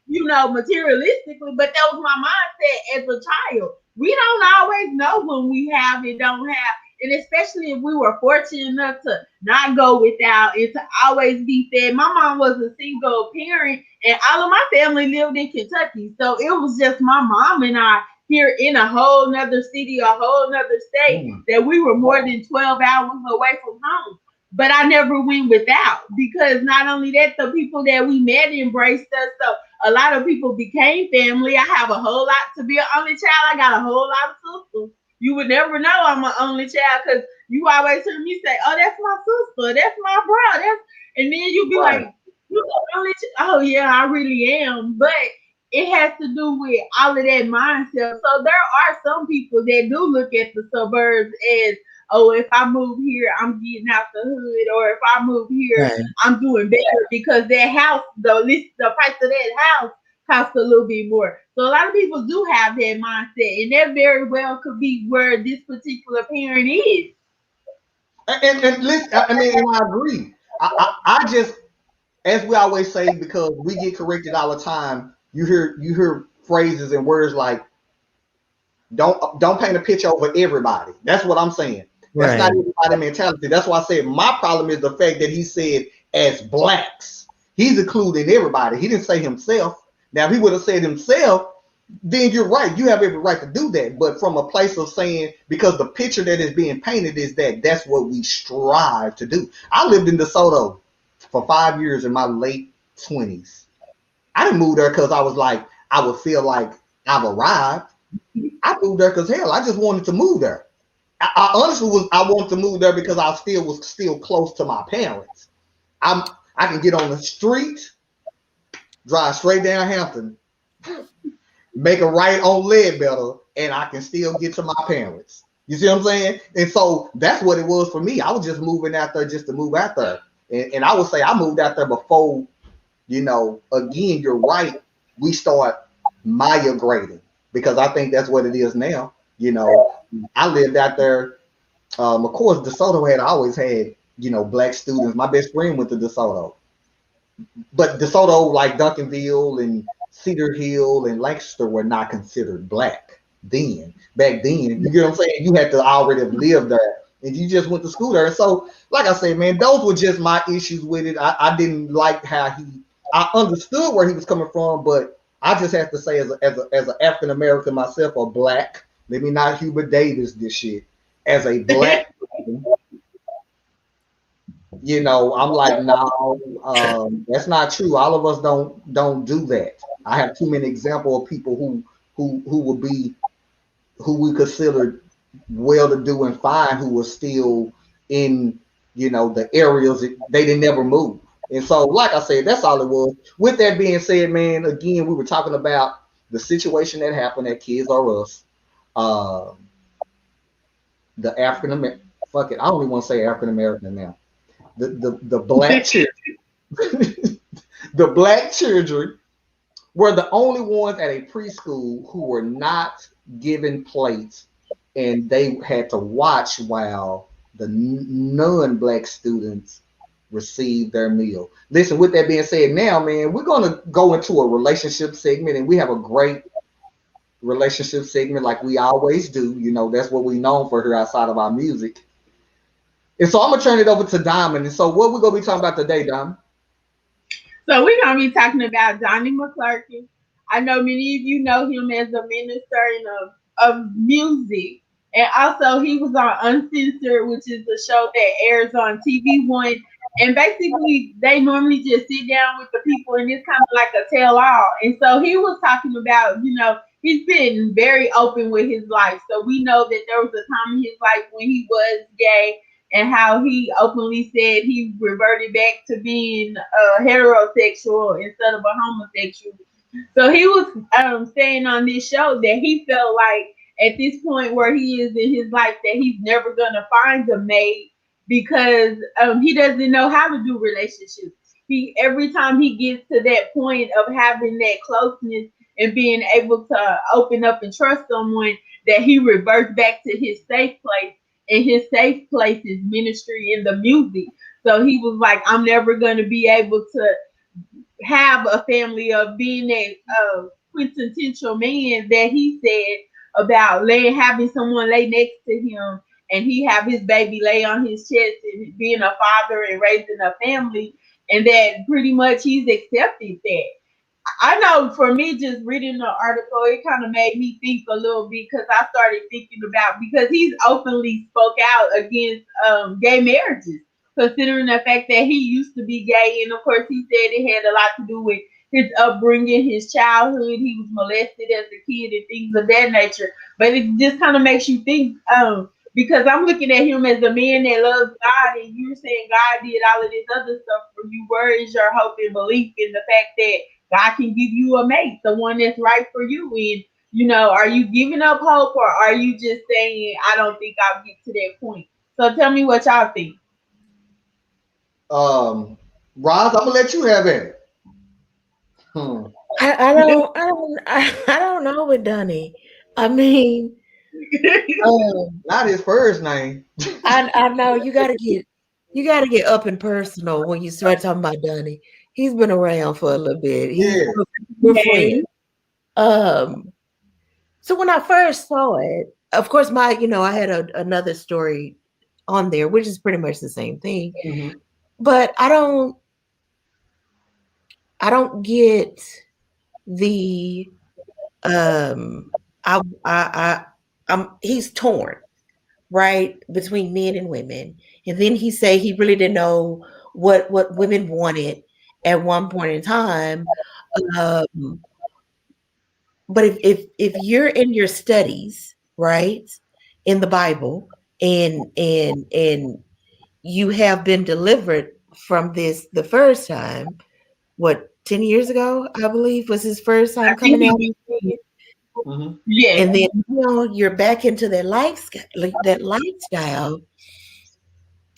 not materialistically, but that was my mindset as a child. We don't always know when we have and don't have. And especially if we were fortunate enough to not go without and to always be fed. My mom was a single parent, and all of my family lived in Kentucky. So it was just my mom and I here in a whole nother city, a whole nother state, that we were more than 12 hours away from home. But I never went without, because not only that, the people that we met embraced us. So a lot of people became family. I have a whole lot to be an only child. I got a whole lot of sisters. You would never know I'm an only child, because you always hear me say, oh, that's my sister, that's my brother. And then you be like, you're the only child. Oh, yeah, I really am. But it has to do with all of that mindset. So there are some people that do look at the suburbs as, oh, if I move here, I'm getting out the hood, or if I move here, I'm doing better, because that house, the price of that house costs a little bit more. So a lot of people do have that mindset, and that very well could be where this particular parent is. And listen, I mean, and I agree. I just, as we always say, because we get corrected all the time, you hear phrases and words like, don't paint a picture over everybody. That's what I'm saying. That's not everybody mentality. That's why I said my problem is the fact that he said as blacks. He's including everybody. He didn't say himself. Now, if he would have said himself, then you're right. You have every right to do that. But from a place of saying, because the picture that is being painted is that that's what we strive to do. I lived in DeSoto for 5 years in my late 20s. I didn't move there because I was like, I would feel like I've arrived. I moved there because, hell, I just wanted to move there. I honestly wanted to move there because I was still close to my parents. I can get on the street, drive straight down Hampton, make a right on Ledbetter, and I can still get to my parents. You see what I'm saying? And so that's what it was for me. I was just moving out there just to move out there. And I would say I moved out there before, again, you're right. We start migrating, because I think that's what it is now. I lived out there. Of course, DeSoto had always had, black students. My best friend went to DeSoto. But DeSoto, like Duncanville and Cedar Hill and Lancaster, were not considered black then. Back then, you get what I'm saying? You had to already have lived there, and you just went to school there. And so, like I said, man, those were just my issues with it. I didn't like how I understood where he was coming from, but I just have to say, as an African American myself, or black, let me not Hubert Davis this shit. As a black person, I'm like, no, that's not true. All of us don't do that. I have too many examples of people who we considered well-to-do and fine, who were still in, the areas that they didn't never move. And so, like I said, that's all it was. With that being said, man, again, we were talking about the situation that happened at Kids R Us. The African American, fuck it, I don't even want to say African American now. The black children, the black children were the only ones at a preschool who were not given plates, and they had to watch while the non-black students received their meal. Listen, with that being said, now, man, we're going to go into a relationship segment, and we have a great relationship segment like we always do. That's what we're known for here outside of our music. And so I'm going to turn it over to Diamond. And so what we're going to be talking about today, Diamond? So we're gonna be talking about Donnie McClurkin. I know many of you know him as a minister of music. And also he was on Uncensored, which is a show that airs on TV One. And basically they normally just sit down with the people and it's kind of like a tell all. And so he was talking about, he's been very open with his life. So we know that there was a time in his life when he was gay and how he openly said he reverted back to being heterosexual instead of a homosexual. So he was saying on this show that he felt like at this point where he is in his life that he's never gonna find a mate because he doesn't know how to do relationships. He every time he gets to that point of having that closeness and being able to open up and trust someone, that he reverts back to his safe place, and his safe place is ministry in the music. So he was like, I'm never gonna be able to have a family of being a quintessential man that he said about having someone lay next to him and he have his baby lay on his chest and being a father and raising a family, and that pretty much he's accepted that. I know for me, just reading the article, it kind of made me think a little bit because I started thinking about, because he's openly spoke out against gay marriages, considering the fact that he used to be gay. And of course, he said it had a lot to do with his upbringing, his childhood. He was molested as a kid and things of that nature. But it just kind of makes you think, because I'm looking at him as a man that loves God, and you're saying God did all of this other stuff for you. Where is your hope and belief in the fact that God can give you a mate, the one that's right for you? And, are you giving up hope, or are you just saying, I don't think I'll get to that point? So tell me what y'all think. ROSZ, I'm gonna let you have it. I don't know with Donnie. I mean, not his first name. I know you gotta get up and personal when you start talking about Donnie. He's been around for a little bit. We're friends. So when I first saw it, of course, I had another story on there, which is pretty much the same thing. Mm-hmm. But I don't get the he's torn, right, between men and women. And then he say he really didn't know what women wanted at one point in time. But if you're in your studies, right, in the Bible, and you have been delivered from this the first time, what, 10 years ago, I believe, was his first time coming out. Mm-hmm. Yeah. And then you're back into that lifestyle.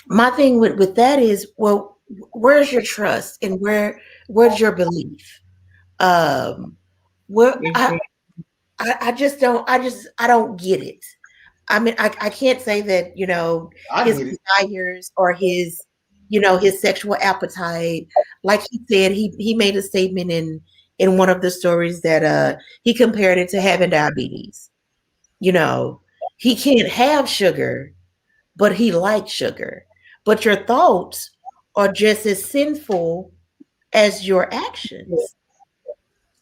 My thing with that is, well, where's your trust and where's your belief? I don't get it. I mean, I can't say that, his desires or his, his sexual appetite. Like he said, he made a statement in one of the stories that he compared it to having diabetes. He can't have sugar, but he likes sugar. But your thoughts are just as sinful as your actions.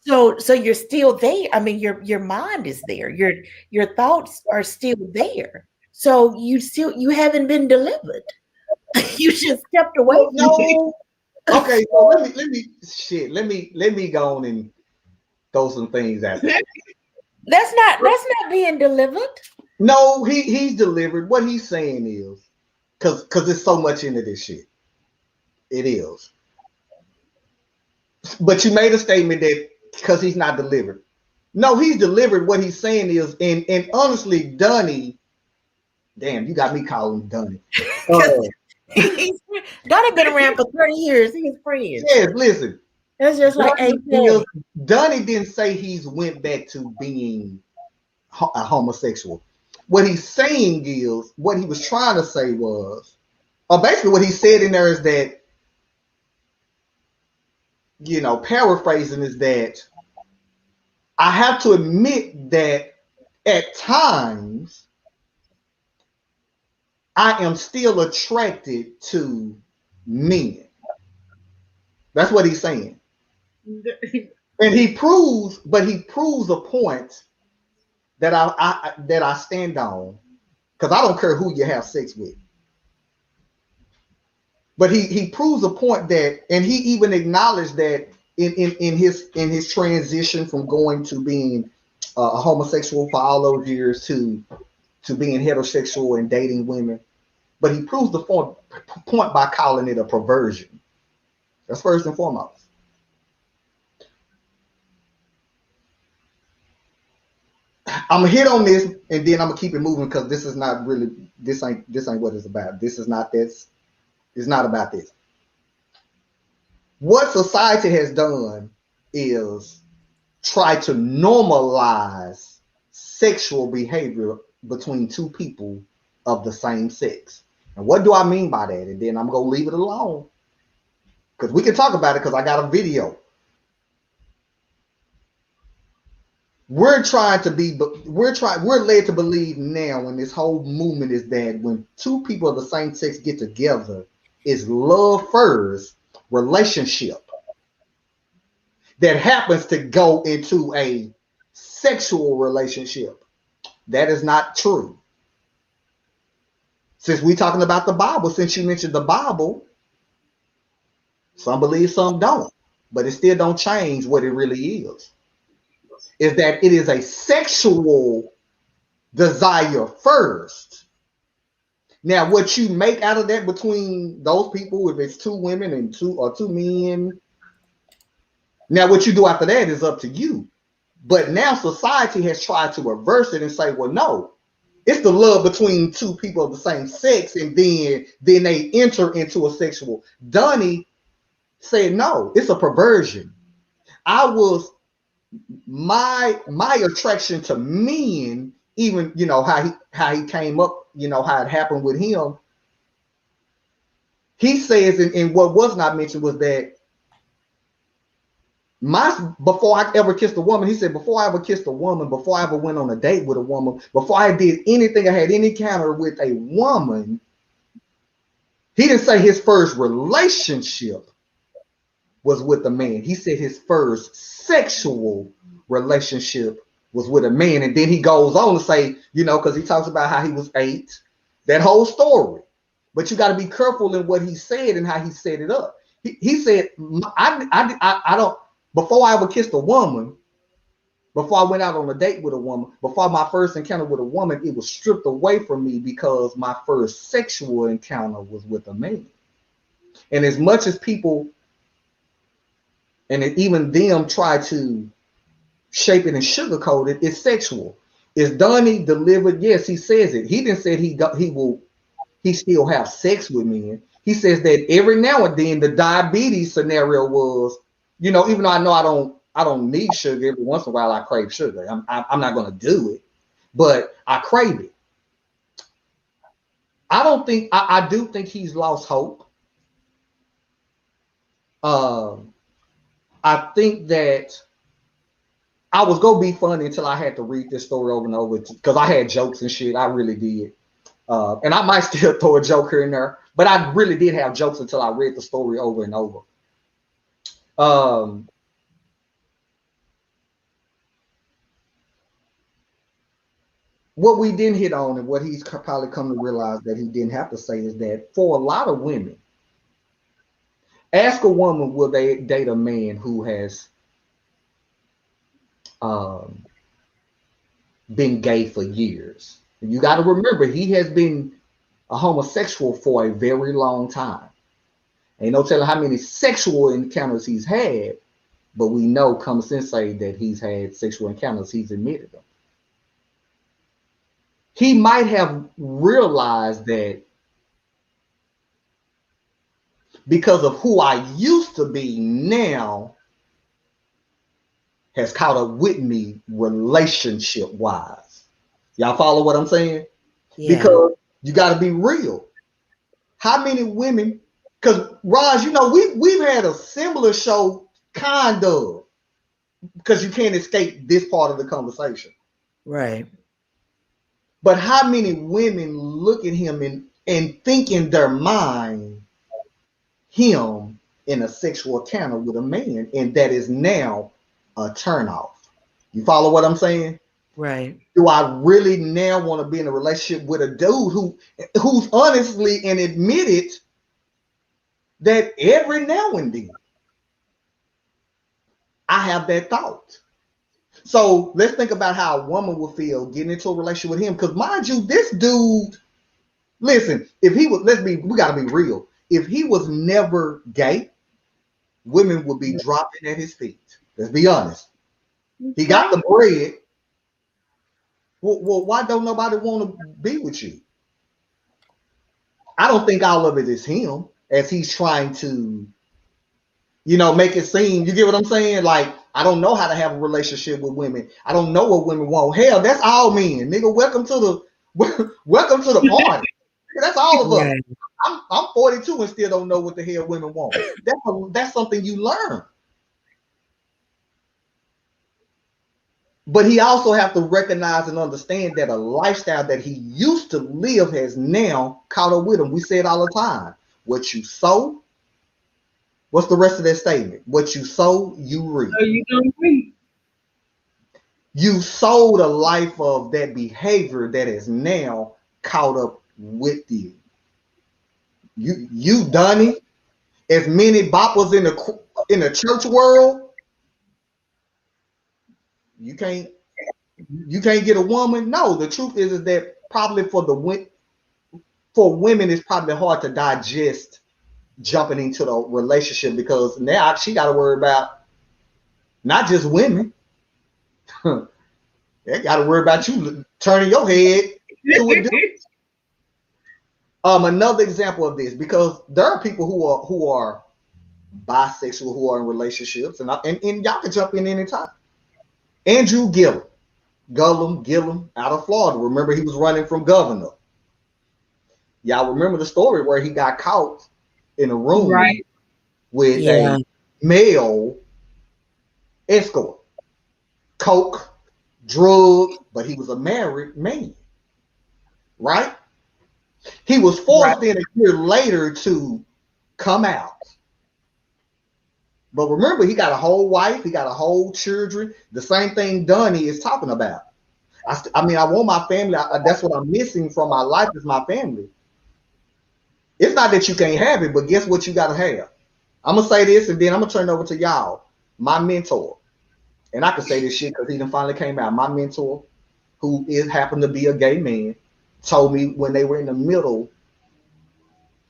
So you're still there. I mean, your mind is there. Your thoughts are still there. So you haven't been delivered. You just stepped away. No. Okay, so let me go on and throw some things at you. That's not being delivered. No, he's delivered. What he's saying is, because there's so much into this shit. It is. But you made a statement that because he's not delivered. No, he's delivered. What he's saying is, and honestly, Donnie, damn, you got me calling Donnie. Donnie been around for 30 years. He's friends. Yes, listen. That's just like Donnie didn't say he's went back to being a homosexual. What he's saying is, what he was trying to say was, or basically what he said in there is that, paraphrasing, is that I have to admit that at times I am still attracted to men. That's what he's saying. And he proves a point that I stand on, because I don't care who you have sex with. But he proves a point that, and he even acknowledged that in his transition from going to being a homosexual for all those years to being heterosexual and dating women. But he proves the point by calling it a perversion. That's first and foremost. I'm gonna hit on this and then I'm gonna keep it moving, because this is not really, this ain't what it's about. This is not this. It's not about this. What society has done is try to normalize sexual behavior between two people of the same sex. And what do I mean by that? And then I'm gonna leave it alone, because we can talk about it, because I got a video. We're led to believe now, in this whole movement, is that when two people of the same sex get together, it's love first relationship that happens to go into a sexual relationship. That is not true. Since we're talking about the Bible, since you mentioned the Bible, some believe, some don't, but it still don't change what it really is that it is a sexual desire first. Now, what you make out of that between those people, if it's two women and two men, now what you do after that is up to you. But now society has tried to reverse it and say, well, no, it's the love between two people of the same sex, and then they enter into a sexual. Donnie said, no, it's a perversion. My attraction to men, even, how he came up, how it happened with him. He says, and what was not mentioned was that before I ever kissed a woman, he said, before I ever kissed a woman, before I ever went on a date with a woman, before I did anything, I had any encounter with a woman, he didn't say his first relationship was with a man. He said his first sexual relationship was with a man. And then he goes on to say, because he talks about how he was 8, that whole story. But you got to be careful in what he said and how he set it up. He said, I don't, before I ever kissed a woman, before I went out on a date with a woman, before my first encounter with a woman, it was stripped away from me because my first sexual encounter was with a man. And as much as people, and even them, try to shape it and sugarcoat it, it's sexual. Is Donnie delivered? Yes, he says it. He didn't say he still have sex with men. He says that every now and then the diabetes scenario was, even though I don't need sugar, every once in a while I crave sugar. I'm not going to do it, but I crave it. I do think he's lost hope. I think that I was going to be funny until I had to read this story over and over, because I had jokes and shit. I really did. And I might still throw a joke here and there, but I really did have jokes until I read the story over and over. What we didn't hit on, and what he's probably come to realize that he didn't have to say, is that for a lot of women, ask a woman, will they date a man who has been gay for years? And you got to remember, he has been a homosexual for a very long time. Ain't no telling how many sexual encounters he's had, but we know common sense say that he's had sexual encounters. He's admitted them. He might have realized that because of who I used to be now has caught up with me relationship wise. Y'all follow what I'm saying? Yeah. Because you got to be real. How many women, because Roz, we've had a similar show, kind of, because you can't escape this part of the conversation. Right. But how many women look at him and think in their mind him in a sexual encounter with a man, and that is now a turnoff. You follow what I'm saying? Right. Do I really now want to be in a relationship with a dude who's honestly and admitted that every now and then I have that thought? So let's think about how a woman would feel getting into a relationship with him. Because mind you, this dude, listen, if he was, we gotta be real. If he was never gay, women would be dropping at his feet. Let's be honest. He got the bread. Well, why don't nobody want to be with you? I don't think all of it is him as he's trying to, make it seem. You get what I'm saying? Like, I don't know how to have a relationship with women. I don't know what women want. Hell, that's all men, nigga. Welcome to the party. That's all of us. I'm 42 and still don't know what the hell women want. That's something you learn. But he also have to recognize and understand that a lifestyle that he used to live has now caught up with him. We say it all the time. What you sow, what's the rest of that statement? What you sow, you reap. So you don't reap. You sowed a life of that behavior that is now caught up with you. You Donnie, as many boppers in the church world, you can't get a woman. No, the truth is that probably for women it's probably hard to digest jumping into the relationship, because now she got to worry about not just women. They got to worry about you turning your head to a dude. Another example of this, because there are people who are bisexual who are in relationships, and y'all can jump in anytime. Andrew Gillum out of Florida. Remember, he was running from governor. Y'all remember the story where he got caught in a room with a male escort. Coke, drugs, but he was a married man. Right? He was forced in a year later to come out. But remember, he got a whole wife, he got a whole children. The same thing Donnie is talking about. I want my family. That's what I'm missing from my life is my family. It's not that you can't have it, but guess what you got to have? I'm going to say this, and then I'm going to turn it over to y'all. My mentor, and I can say this shit because he done finally came out. My mentor, who happened to be a gay man, told me when he was in the middle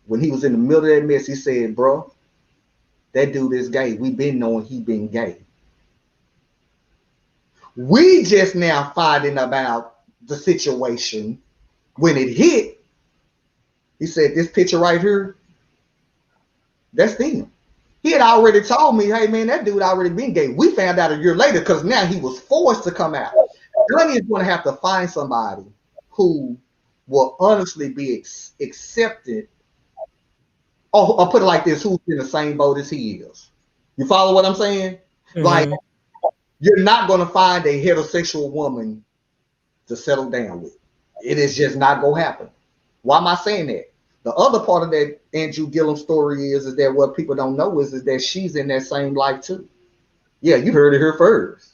of that mess, he said, bro, that dude is gay. We've been knowing he been gay. We just now finding about the situation when it hit. He said, this picture right here, that's him. He had already told me, hey man, that dude already been gay. We found out a year later because now he was forced to come out. Donnie is going to have to find somebody who will honestly be accepted. Oh, I'll put it like this, who's in the same boat as he is. You follow what I'm saying? Mm-hmm. Like, you're not going to find a heterosexual woman to settle down with. It is just not going to happen. Why am I saying that? The other part of that Andrew Gillum story is that what people don't know is that she's in that same life too. Yeah, you heard it here first.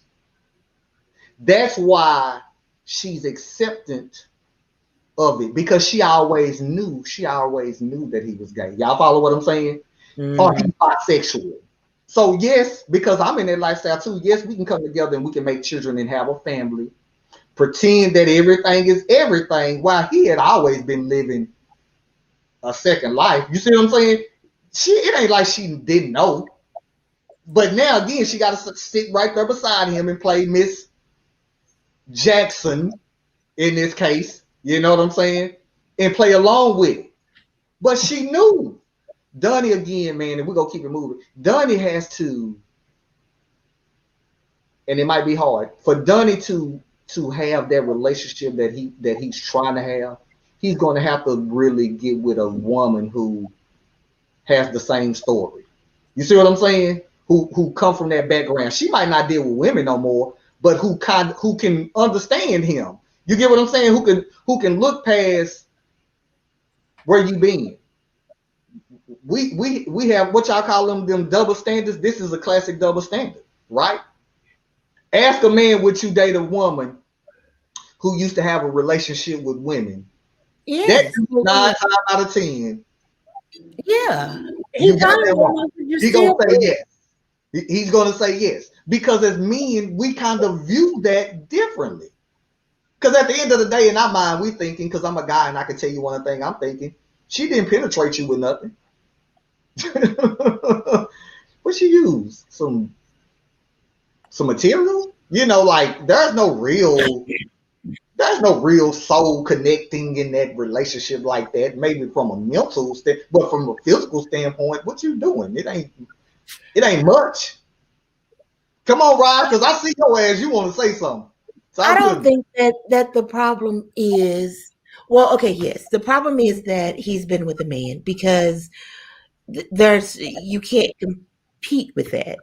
That's why she's acceptant of it, because she always knew that he was gay. Y'all follow what I'm saying? Mm-hmm. Or he's bisexual. So yes, because I'm in that lifestyle too, yes, we can come together and we can make children and have a family, pretend that everything is everything, while he had always been living a second life. You see what I'm saying? It ain't like she didn't know. But now again, she got to sit right there beside him and play Miss Jackson in this case. You know what I'm saying? And play along with it. But she knew. Donnie again, man, and we're going to keep it moving. Donnie has to, and it might be hard, for Donnie to have that relationship that he's trying to have. He's going to have to really get with a woman who has the same story. You see what I'm saying? Who come from that background. She might not deal with women no more, but who can understand him. You get what I'm saying? Who can look past where you been. we have what y'all call them double standards. This is a classic double standard, right? Ask a man, would you date a woman who used to have a relationship with women? Yes. That's 9 times out of 10. Yeah. He's gonna say yes. He's gonna say yes. Because as men, we kind of view that differently. Because at the end of the day, in our mind, we thinking, because I'm a guy and I can tell you one thing I'm thinking, she didn't penetrate you with nothing. What she use? Some material? You know, like there's no real soul connecting in that relationship like that. Maybe from a mental but from a physical standpoint, what you doing? It ain't much. Come on, Rod, because I see your ass. You want to say something. So I don't think that the problem is, well, okay, yes. The problem is that he's been with a man, because you can't compete with that.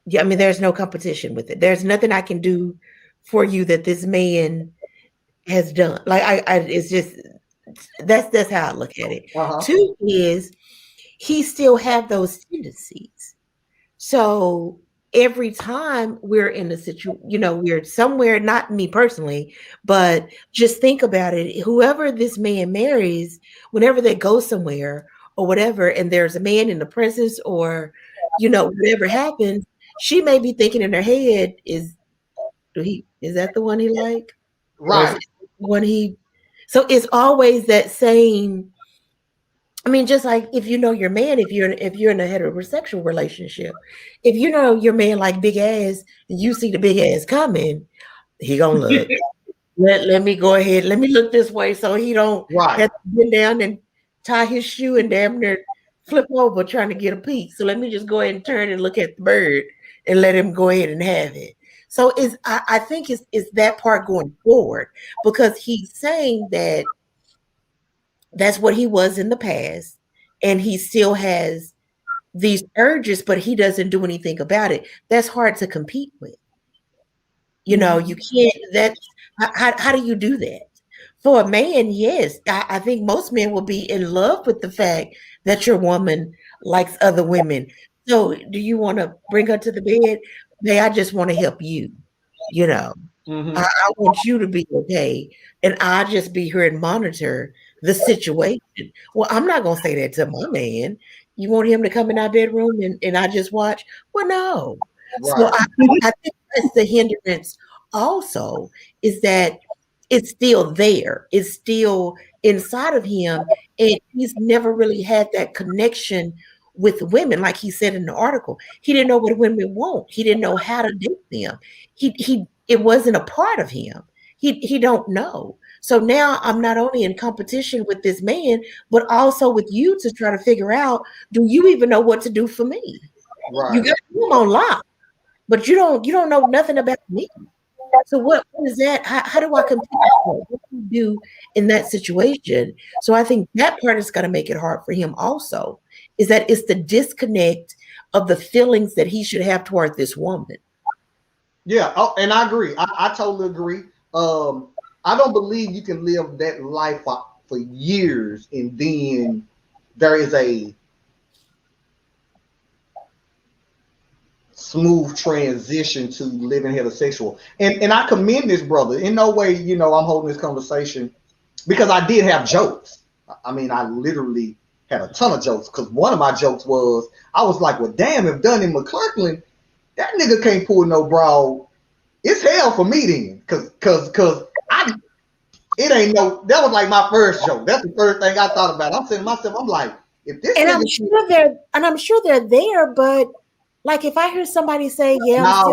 Yeah, I mean, there's no competition with it. There's nothing I can do for you that this man has done. Like it's just that's how I look at it. Two is he still have those tendencies. So every time we're in a situation, we're somewhere, not me personally, but just think about it. Whoever this man marries, whenever they go somewhere or whatever, and there's a man in the presence or, whatever happens, she may be thinking in her head, is that the one he like? Right. So it's always that same. I mean, just like if you know your man, if you're in a heterosexual relationship, if you know your man like big ass, and you see the big ass coming, he gonna look. let me go ahead. Let me look this way so he don't have to bend down and tie his shoe and damn near flip over trying to get a peek. So let me just go ahead and turn and look at the bird and let him go ahead and have it. So I think it's that part going forward, because he's saying that that's what he was in the past, and he still has these urges, but he doesn't do anything about it. That's hard to compete with. You can't. How do you do that? For a man, yes, I think most men will be in love with the fact that your woman likes other women. So do you want to bring her to the bed? Hey, I just want to help you. Mm-hmm. I want you to be okay, and I just be here and monitor the situation. Well, I'm not gonna say that to my man. You want him to come in our bedroom and I just watch? Well, no. Right. So I think that's the hindrance also, is that it's still there. It's still inside of him, and he's never really had that connection with women. Like he said in the article, he didn't know what women want. He didn't know how to date them. It wasn't a part of him. He don't know. So now I'm not only in competition with this man, but also with you to try to figure out, do you even know what to do for me? Right. You got him on lock, but you don't know nothing about me. So what is that? How do I compete? What do you do in that situation? So I think that part is going to make it hard for him also, is that it's the disconnect of the feelings that he should have toward this woman. Yeah, and I agree. I totally agree. I don't believe you can live that life for years and then there is a smooth transition to living heterosexual. And I commend this brother. In no way, I'm holding this conversation because I did have jokes. I mean, I literally had a ton of jokes, because one of my jokes was, I was like, well, damn, if Donnie McClurkin, that nigga can't pull no bra, it's hell for me then. Cause it ain't no, that was like my first joke. That's the first thing I thought about. I'm saying to myself, I'm like, if this and I'm sure they're there, but like if I hear somebody say, yeah,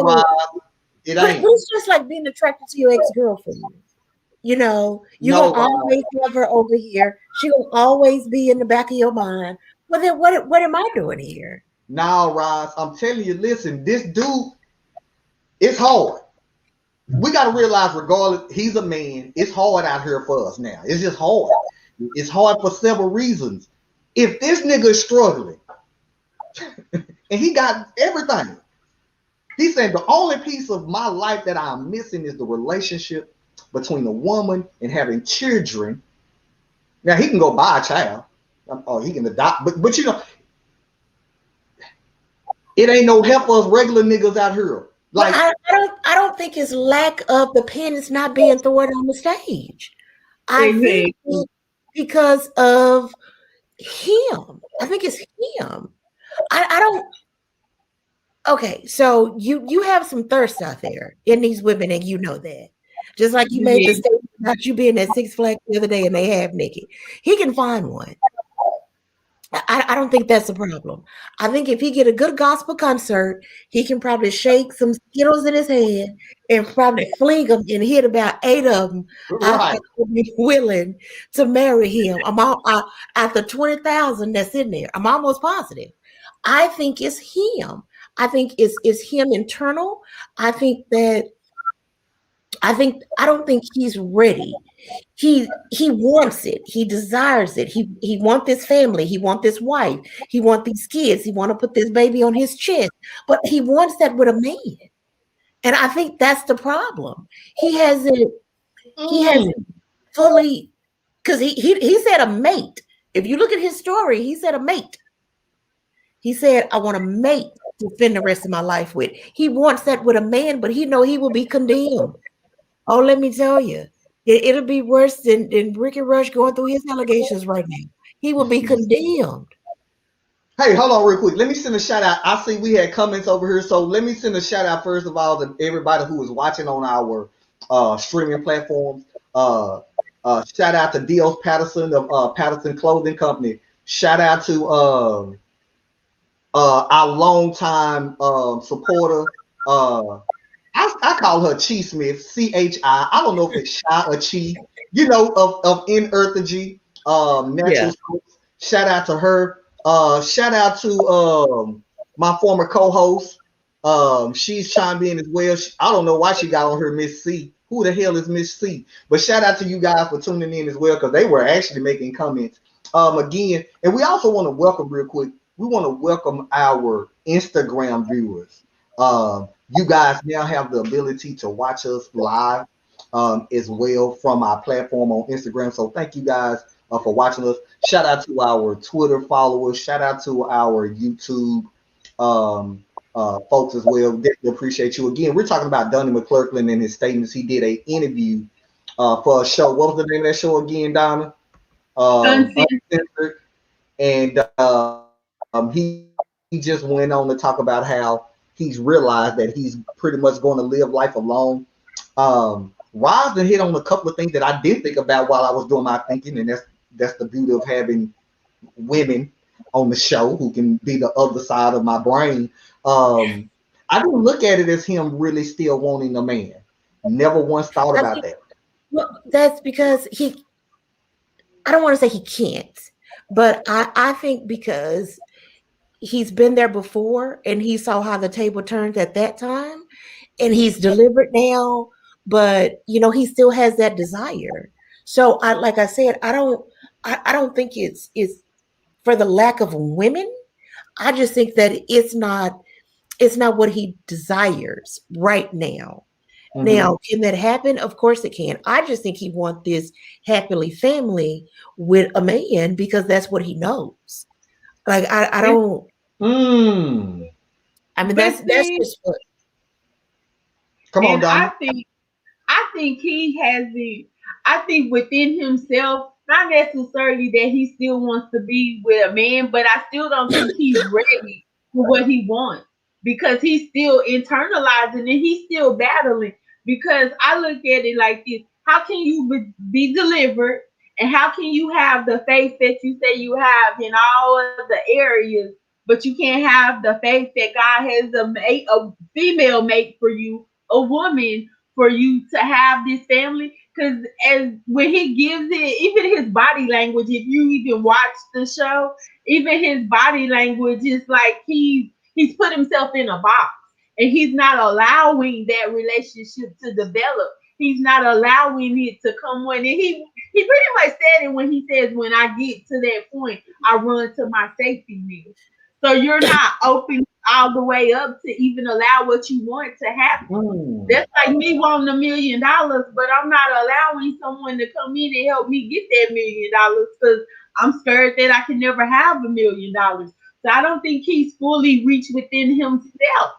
it ain't. But it's just like being attracted to your ex-girlfriend. You're gonna always have her over here. She will always be in the back of your mind. Well, then what am I doing here? No, Roz, I'm telling you, listen, this dude, it's hard. We got to realize, regardless, he's a man. It's hard out here for us now. It's just hard. It's hard for several reasons. If this nigga is struggling and he got everything, he's saying the only piece of my life that I'm missing is the relationship between a woman and having children. Now, he can go buy a child. Oh, he can adopt, but you know, it ain't no help for us regular niggas out here. Like I don't think it's lack of the pen is not being thrown on the stage. I think it's because of him. I think it's him. I don't. Okay, so you have some thirst out there in these women, and you know that. Just like you made the statement about you being at Six Flags the other day, and they have Nikki. He can find one. I don't think that's a problem. I think if he get a good gospel concert, he can probably shake some Skittles in his head and probably fling them and hit about 8 of them. right. I would be willing to marry him. At the 20,000 that's in there. I'm almost positive. I think it's him. I think it's him internal. I don't think he's ready. He wants it. He desires it. He want this family. He want this wife. He want these kids. He want to put this baby on his chest. But he wants that with a man. And I think that's the problem. He hasn't fully, because he said a mate. If you look at his story, he said a mate. He said, I want a mate to spend the rest of my life with. He wants that with a man, but he know he will be condemned. Oh, let me tell you, it'll be worse than Ricky Rush going through his allegations right now. He will be condemned. Hey, hold on real quick. Let me send a shout out. I see we had comments over here. So let me send a shout out first of all to everybody who is watching on our streaming platforms. Shout out to Dios Patterson of Patterson Clothing Company. Shout out to our longtime supporter. I call her Chi Smith, CHI. I don't know if it's Shy or Chi, you know, of Energy, natural soaps. Shout out to her. Shout out to my former co-host. She's chimed in as well. I don't know why she got on her Miss C. Who the hell is Miss C? But shout out to you guys for tuning in as well, because they were actually making comments again. And we also want to welcome real quick. We want to welcome our Instagram viewers. You guys now have the ability to watch us live as well from our platform on Instagram. So thank you guys for watching us. Shout out to our Twitter followers. Shout out to our YouTube folks as well. Definitely appreciate you. Again, we're talking about Donnie McClurkin and his statements. He did an interview for a show. What was the name of that show again, Donna? Uncensored. And he just went on to talk about how he's realized that he's pretty much going to live life alone. ROSZ hit on a couple of things that I did think about while I was doing my thinking, and that's the beauty of having women on the show who can be the other side of my brain. I didn't look at it as him really still wanting a man. Never once thought about that. Well, that's because I don't want to say he can't, but I think because he's been there before and he saw how the table turned at that time, and he's delivered now, but you know, he still has that desire. So like I said, I don't think it's for the lack of women. I just think that it's not what he desires right now. Mm-hmm. Now, can that happen? Of course it can. I just think he wants this happily family with a man because that's what he knows. Like I don't. I mean, that's just what. Come on, Don. I think he has I think within himself, not necessarily that he still wants to be with a man, but I still don't think he's ready for what he wants because he's still internalizing and he's still battling. Because I look at it like this: how can you be delivered, and how can you have the faith that you say you have in all of the areas, but you can't have the faith that God has a female mate for you, a woman for you to have this family? Because when he gives it, even his body language, if you even watch the show, even his body language is like he's put himself in a box. And he's not allowing that relationship to develop. He's not allowing it to come when he pretty much said it when he says, when I get to that point, I run to my safety net. So you're not open all the way up to even allow what you want to happen. That's like me wanting $1 million, but I'm not allowing someone to come in and help me get that $1 million because I'm scared that I can never have $1 million. So I don't think he's fully reached within himself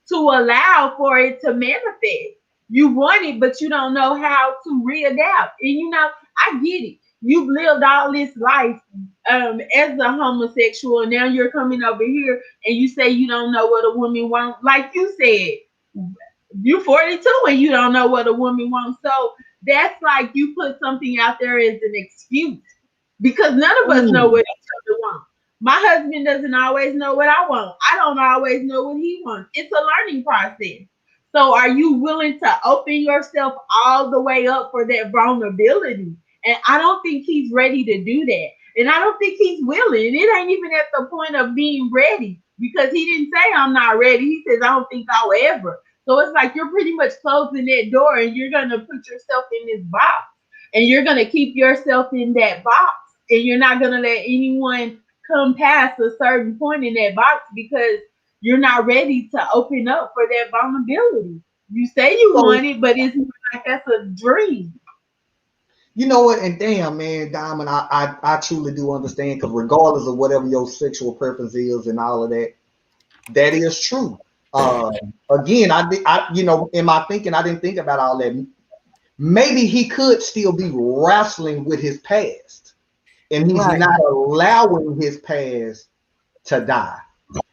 to allow for it to manifest. You want it, but you don't know how to readapt. And I get it. You've lived all this life as a homosexual, and now you're coming over here and you say you don't know what a woman wants. Like you said, you're 42 and you don't know what a woman wants. So that's like you put something out there as an excuse, because none of us know what each other want. My husband doesn't always know what I want. I don't always know what he wants. It's a learning process. So are you willing to open yourself all the way up for that vulnerability? And I don't think he's ready to do that. And I don't think he's willing. It ain't even at the point of being ready, because he didn't say I'm not ready. He says I don't think I'll ever. So it's like you're pretty much closing that door, and you're going to put yourself in this box, and you're going to keep yourself in that box, and you're not going to let anyone come past a certain point in that box, because you're not ready to open up for that vulnerability. You say you want it, but it's like that's a dream. You know what? And damn, man, Diamond, I truly do understand, because regardless of whatever your sexual preference is and all of that, that is true. Again, in my thinking, I didn't think about all that. Maybe he could still be wrestling with his past, and he's not allowing his past to die.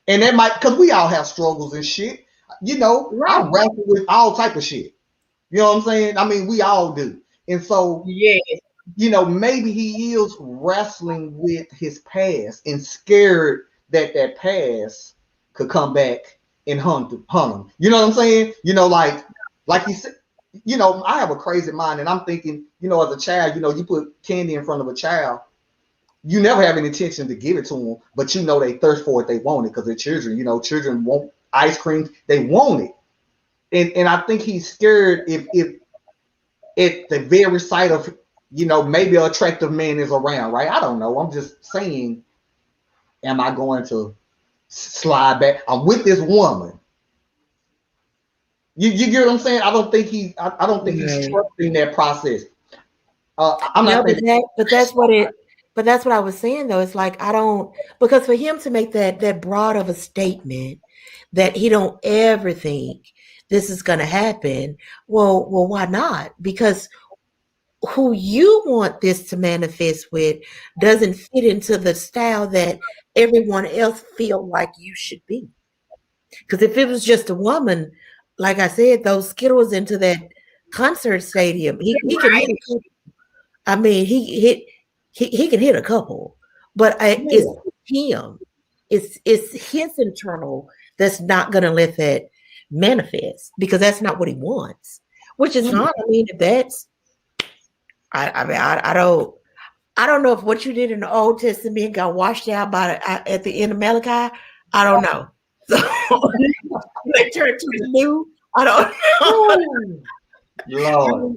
And that might, because we all have struggles and shit. I wrestle with all type of shit. You know what I'm saying? I mean, we all do. And so, maybe he is wrestling with his past and scared that past could come back and hunt him. You know what I'm saying? Like he said, I have a crazy mind, and I'm thinking, as a child, you put candy in front of a child, you never have any intention to give it to them, but they thirst for it, they want it, because they're children. Children want ice cream, they want it. And I think he's scared if at the very sight of, maybe an attractive man is around, right? I don't know. I'm just saying, am I going to slide back? I'm with this woman. You get what I'm saying? I don't think he's trusting that process. I'm not. But that's what I was saying, though. It's like, because for him to make that broad of a statement that he don't ever think this is going to happen, well, why not? Because who you want this to manifest with doesn't fit into the style that everyone else feel like you should be. Because if it was just a woman, like I said, those Skittles into that concert stadium, he can hit a couple. I mean, he can hit a couple, but it's him. It's his internal that's not going to let that manifest, because that's not what he wants, which is fine. I mean, if that's, I don't know if what you did in the Old Testament got washed out at the end of Malachi. I don't know. So they turned to the new. I don't know. Lord.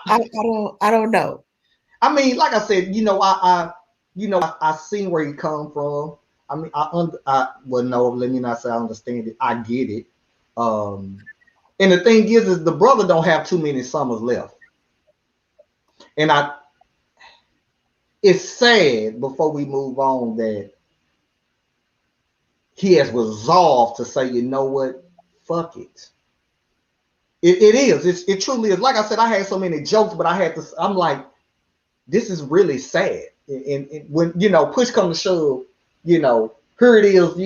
I don't know. I mean, like I said, I seen where he come from. I mean, no, let me not say I understand it. I get it. And the thing is the brother don't have too many summers left. And it's sad, before we move on, that he has resolved to say, you know what, fuck it. It is. It truly is. Like I said, I had so many jokes, but I'm like, this is really sad. And when, push comes to shove, here it is,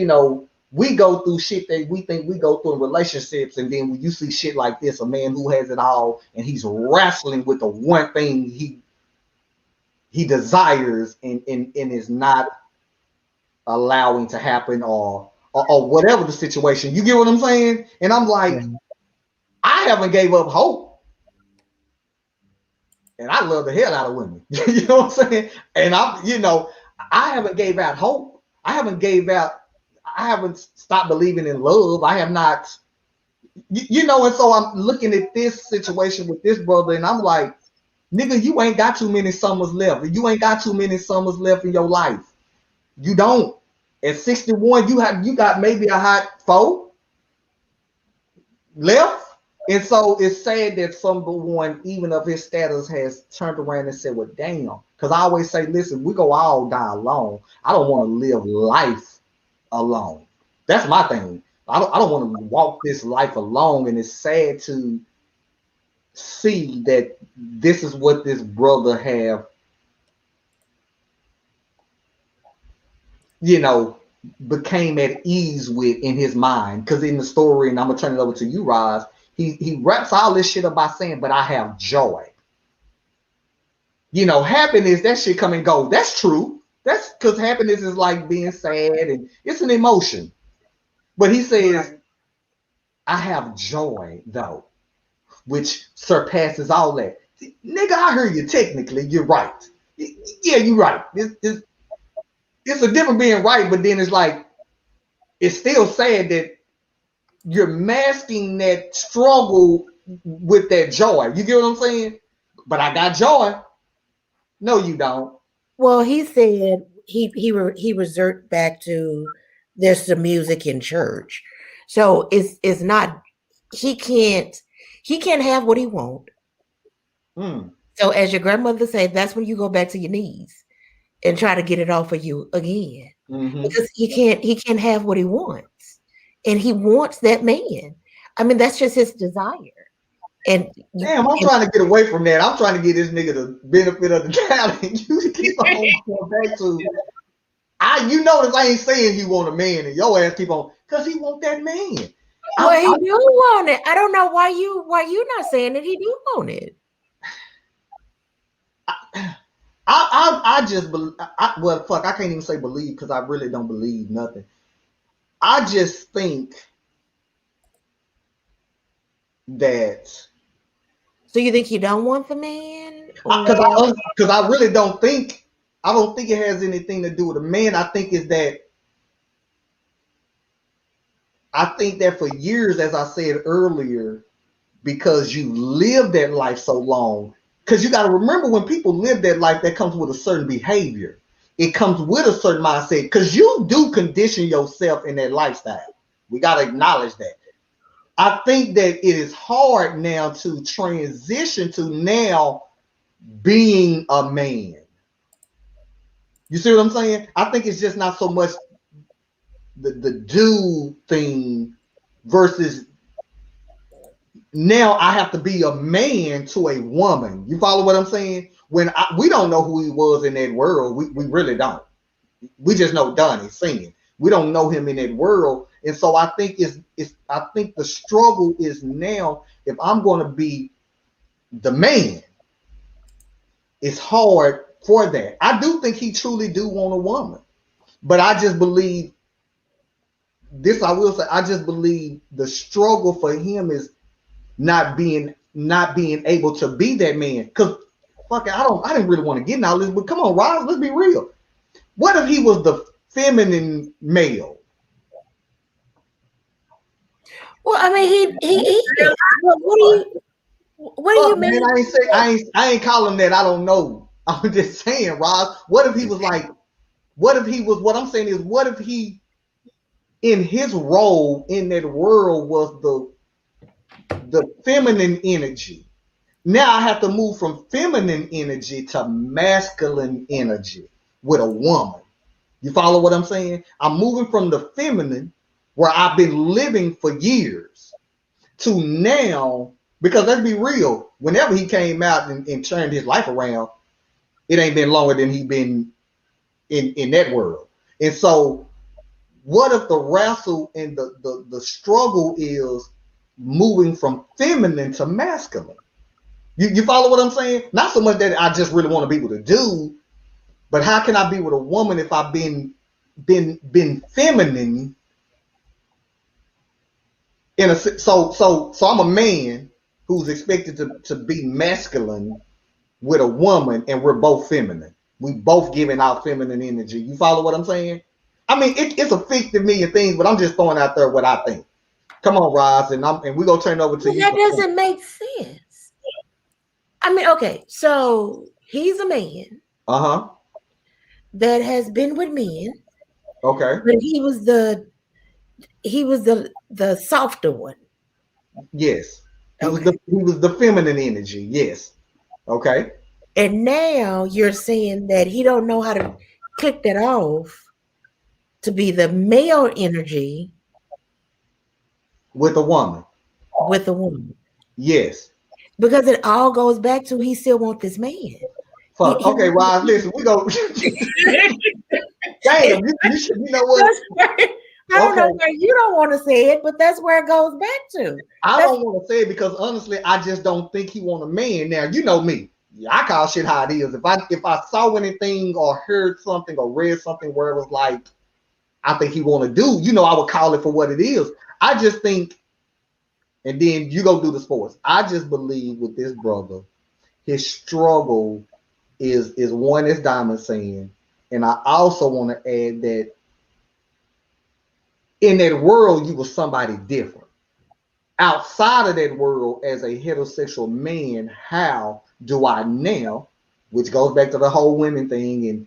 we go through shit that we think we go through in relationships. And then when you see shit like this, a man who has it all, and he's wrestling with the one thing he desires and is not allowing to happen, or whatever the situation. You get what I'm saying? And I'm like, I haven't gave up hope. And I love the hell out of women. You know what I'm saying? And I haven't gave out hope. I haven't stopped believing in love. I have not, and so I'm looking at this situation with this brother, and I'm like, nigga, you ain't got too many summers left. You ain't got too many summers left in your life. You don't. At 61, you got maybe a hot 4 left. And so it's sad that someone, even of his status, has turned around and said, well, damn. Because I always say, listen, we go all die alone. I don't want to live life alone. That's my thing. I don't want to walk this life alone. And it's sad to see that this is what this brother have, became at ease with in his mind. Because in the story, and I'm going to turn it over to you, Roz, he wraps all this shit up by saying, but I have joy. Happiness, that shit come and go. That's true. That's because happiness is like being sad and it's an emotion. But he says, I have joy, though, which surpasses all that. Nigga, I heard you technically. You're right. Yeah, you're right. It's a different being right, but then it's like, it's still sad that you're masking that struggle with that joy. You get what I'm saying? But I got joy. No, you don't. Well, he said he reserved back to there's some music in church. So it's not he can't have what he wants. So as your grandmother said, that's when you go back to your knees and try to get it off of you again. Because he can't have what he wants. And he wants that man. I mean, that's just his desire. And damn, I'm trying to get away from that. I'm trying to get this nigga the benefit of the doubt, and you keep on going back to. You notice I ain't saying he want a man, and your ass keep on because he want that man. Well, he do want it. I don't know why you not saying it. He do want it. I just believe. Well, fuck, I can't even say believe because I really don't believe nothing. I just think that. So you think you don't want the man? Because I really don't think. I don't think it has anything to do with a man. I think that for years, as I said earlier, because you lived that life so long. Because you got to remember, when people live that life, that comes with a certain behavior. It comes with a certain mindset. Because you do condition yourself in that lifestyle. We got to acknowledge that. I think that it is hard now to transition to now being a man. You see what I'm saying? I think it's just not so much the do thing versus now I have to be a man to a woman. You follow what I'm saying? We don't know who he was in that world. We really don't. We just know Donnie singing. We don't know him in that world. And so I think I think the struggle is now, if I'm going to be the man, it's hard for that. I do think he truly do want a woman. But I just believe this, I will say, I just believe the struggle for him is not being able to be that man. Because fuck it, I didn't really want to get in all this, but come on, Roz, let's be real. What if he was the feminine male? Well, I mean, he is. What do you mean? Man, I ain't calling that. I don't know. I'm just saying, Roz. What if he was like? What if he was? What I'm saying is, what if he, in his role in that world, was the feminine energy? Now I have to move from feminine energy to masculine energy with a woman. You follow what I'm saying? I'm moving from the feminine, where I've been living for years, to now, because let's be real, whenever he came out and turned his life around, it ain't been longer than he been in that world. And so what if the wrestle and the struggle is moving from feminine to masculine? You follow what I'm saying? Not so much that I just really want to be with a dude, but how can I be with a woman if I've been feminine? So I'm a man who's expected to be masculine with a woman, and we're both feminine. We both giving out feminine energy. You follow what I'm saying? I mean, it's a 50 million things, but I'm just throwing out there what I think. Come on, Roz, and we're gonna turn it over to you. That doesn't make sense. I mean, okay, so he's a man. That has been with men. Okay. But he was the softer one. Yes. He was the feminine energy, yes. Okay. And now you're saying that he don't know how to click that off to be the male energy With a woman. with a woman. Yes. Because it all goes back to he still wants this man. Fuck. Okay, Roz, listen, we go. Damn, you know what? I don't know where you don't want to say it, but that's where it goes back to. I don't want to say it because honestly, I just don't think he want a man. Now, you know me. I call shit how it is. If I saw anything or heard something or read something where it was like, I think he want to do, I would call it for what it is. I just think, and then you go do the sports. I just believe with this brother, his struggle is one, as Diamond saying, and I also want to add that in that world, you were somebody different. Outside of that world, as a heterosexual man, how do I now, which goes back to the whole women thing and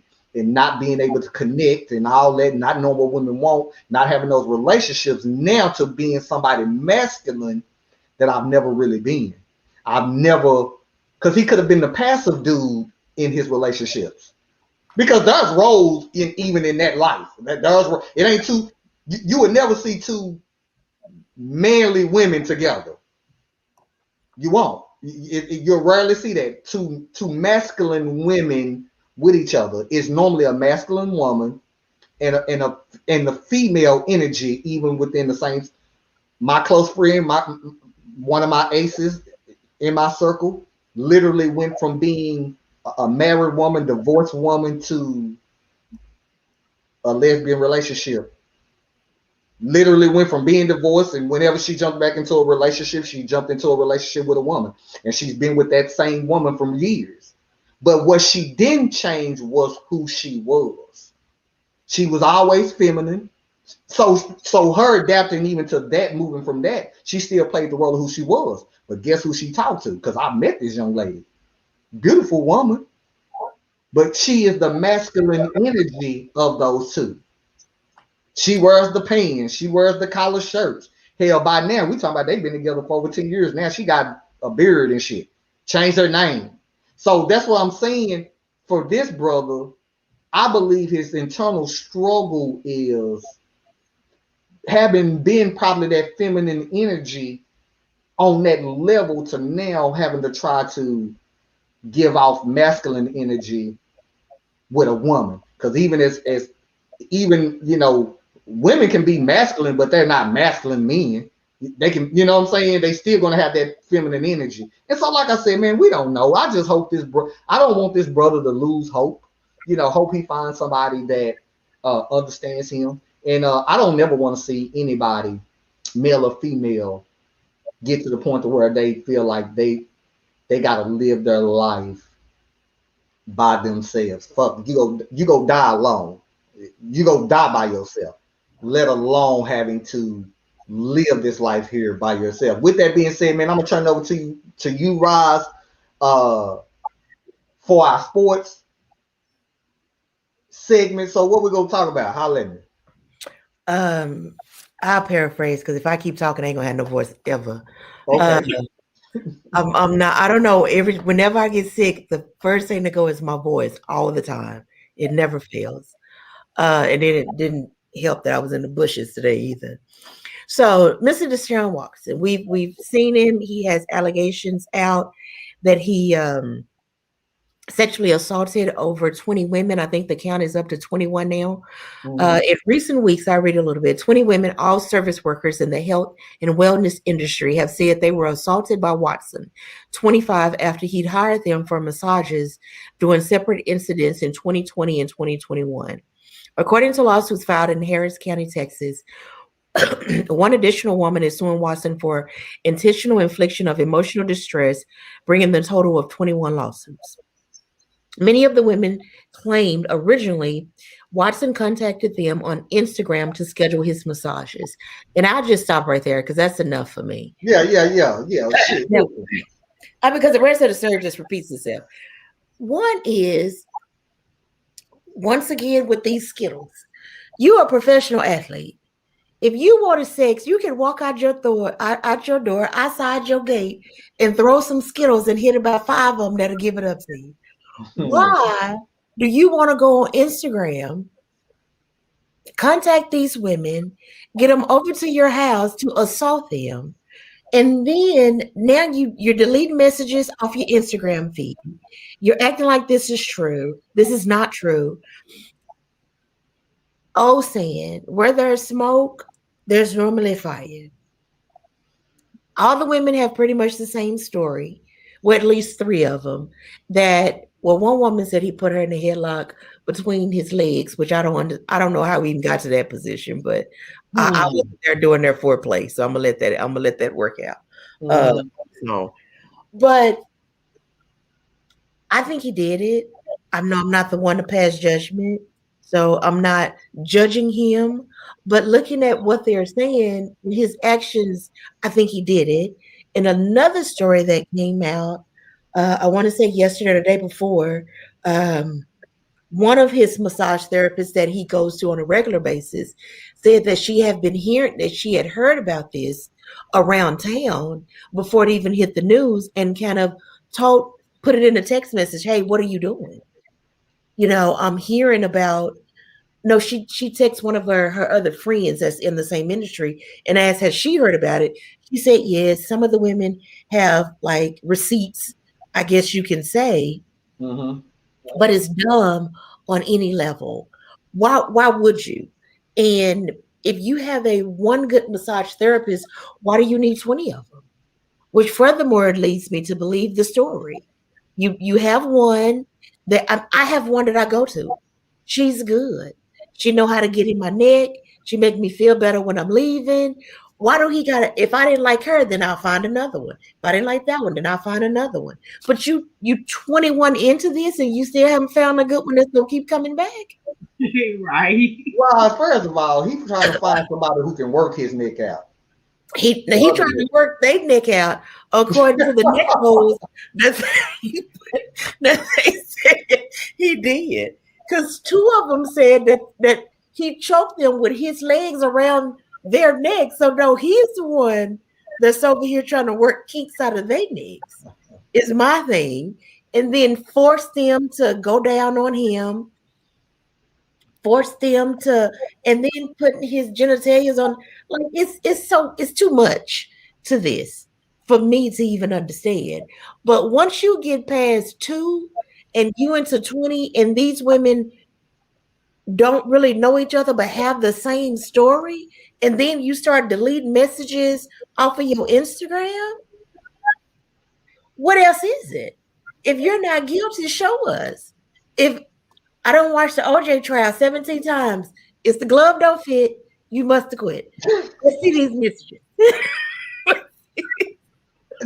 not being able to connect and all that, not knowing what women want, not having those relationships, now to being somebody masculine that I've never really been. Because he could have been the passive dude in his relationships. Because there's roles even in that life. It ain't two. You would never see two manly women together. You won't. You'll rarely see that. Two masculine women with each other. It's normally a masculine woman and the female energy, even within the same. My close friend, one of my aces in my circle, literally went from being a married woman, divorced woman, to a lesbian relationship. Literally went from being divorced, and whenever she jumped back into a relationship, she jumped into a relationship with a woman, and she's been with that same woman for years. But what she didn't change was who she was. She was always feminine. So her adapting even to that, moving from that, she still played the role of who she was. But guess who she talked to? Because I met this young lady. Beautiful woman. But she is the masculine energy of those two. She wears the pants. She wears the collar shirts. Hell, by now, we talking about they've been together for over 10 years. Now she got a beard and shit. Changed her name. So that's what I'm saying. For this brother, I believe his internal struggle is having been probably that feminine energy on that level to now having to try to give off masculine energy with a woman. Because even women can be masculine, but they're not masculine men. They can, you know what I'm saying? They still gonna have that feminine energy. And so, like I said, man, we don't know. I just hope I don't want this brother to lose hope. Hope he finds somebody that understands him. And I don't never want to see anybody, male or female, get to the point to where they feel like they gotta live their life by themselves. Fuck, you go die alone. You go die by yourself, let alone having to live this life here by yourself. With that being said, man, I'm gonna turn it over to you, ROSZ, for our sports segment. So what we gonna talk about? Holla at me. I'll paraphrase because if I keep talking, I ain't gonna have no voice ever. Okay. I'm not. I don't know. Whenever I get sick, the first thing to go is my voice all the time. It never fails. And then it didn't help that I was in the bushes today either. So, Mr. Deshaun Watson, we've seen him. He has allegations out that he sexually assaulted over 20 women. I think the count is up to 21 now. Mm-hmm. In recent weeks, I read a little bit. 20 women, all service workers in the health and wellness industry, have said they were assaulted by Watson. 25 after he'd hired them for massages during separate incidents in 2020 and 2021. According to lawsuits filed in Harris County, Texas, one additional woman is suing Watson for intentional infliction of emotional distress, bringing the total of 21 lawsuits. Many of the women claimed originally Watson contacted them on Instagram to schedule his massages. And I'll just stop right there because that's enough for me. Yeah. Shit. Because the rest of the story just repeats itself. One is, once again, with these Skittles, you're a professional athlete. If you wanted sex, you can walk out your door, outside your gate, and throw some Skittles and hit about 5 of them that'll give it up to you. Why do you want to go on Instagram, contact these women, get them over to your house to assault them, and then now you're deleting messages off your Instagram feed. You're acting like this is true. This is not true. Oh, saying where there's smoke, there's normally fire. All the women have pretty much the same story, well, at least 3 of them. One woman said he put her in a headlock between his legs, which I don't know how we even got to that position, but I was there doing their foreplay, so I'm gonna let that work out. No, but I think he did it. I'm not the one to pass judgment, so I'm not judging him. But looking at what they're saying, his actions, I think he did it. And another story that came out, I want to say yesterday or the day before, one of his massage therapists that he goes to on a regular basis said that she had heard about this around town before it even hit the news, and kind of put it in a text message. Hey, what are you doing? I'm hearing about. No, she texts one of her other friends that's in the same industry and asked, has she heard about it? She said, yes, some of the women have like receipts, I guess you can say, but it's dumb on any level. Why would you? And if you have one good massage therapist, why do you need 20 of them? Which furthermore leads me to believe the story. You have one that I have one that I go to. She's good. She know how to get in my neck. She make me feel better when I'm leaving. Why do he got to? If I didn't like her, then I'll find another one. If I didn't like that one, then I'll find another one. But you 21 into this and you still haven't found a good one that's gonna keep coming back. Right. Well, first of all, he's trying to find somebody who can work his neck out. He trying to work their neck out according to the neck holes that they said he did. Because 2 of them said that he choked them with his legs around their neck. So no, he's the one that's over here trying to work kinks out of their necks. Is my thing. And then force them to go down on him. Force them to, and then putting his genitals on. Like it's too much to this for me to even understand. But once you get past 2 and you into 20, and these women don't really know each other but have the same story, and then you start deleting messages off of your Instagram, what else is it? If you're not guilty, show us. If I don't watch the OJ trial 17 times, if the glove don't fit, you must have quit. Let's see these messages.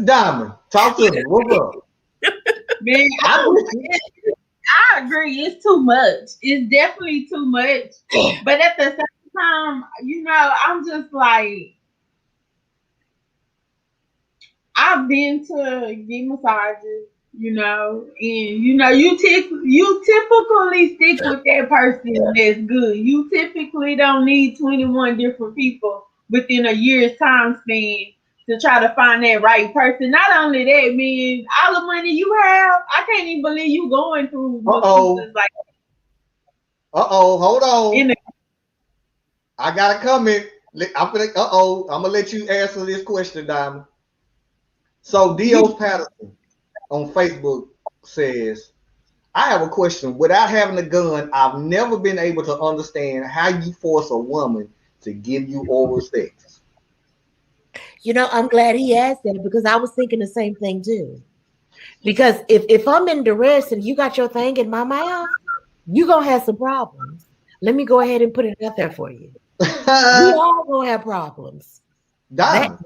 Diamond, talk to me. What's up? Man, I agree. It's too much. It's definitely too much. But at the same time, I'm just like, I've been to get massages, and you typically stick with that person that's good. You typically don't need 21 different people within a year's time span to try to find that right person. Not only that, man, all the money you have, I can't even believe you going through. Hold on. I got a comment. I'm gonna let you answer this question, Diamond. So Dios Patterson on Facebook says, I have a question. Without having a gun, I've never been able to understand how you force a woman to give you oral sex. I'm glad he asked that, because I was thinking the same thing too. Because if I'm in duress and you got your thing in my mouth, you're going to have some problems. Let me go ahead and put it out there for you. We all going to have problems. Diamond,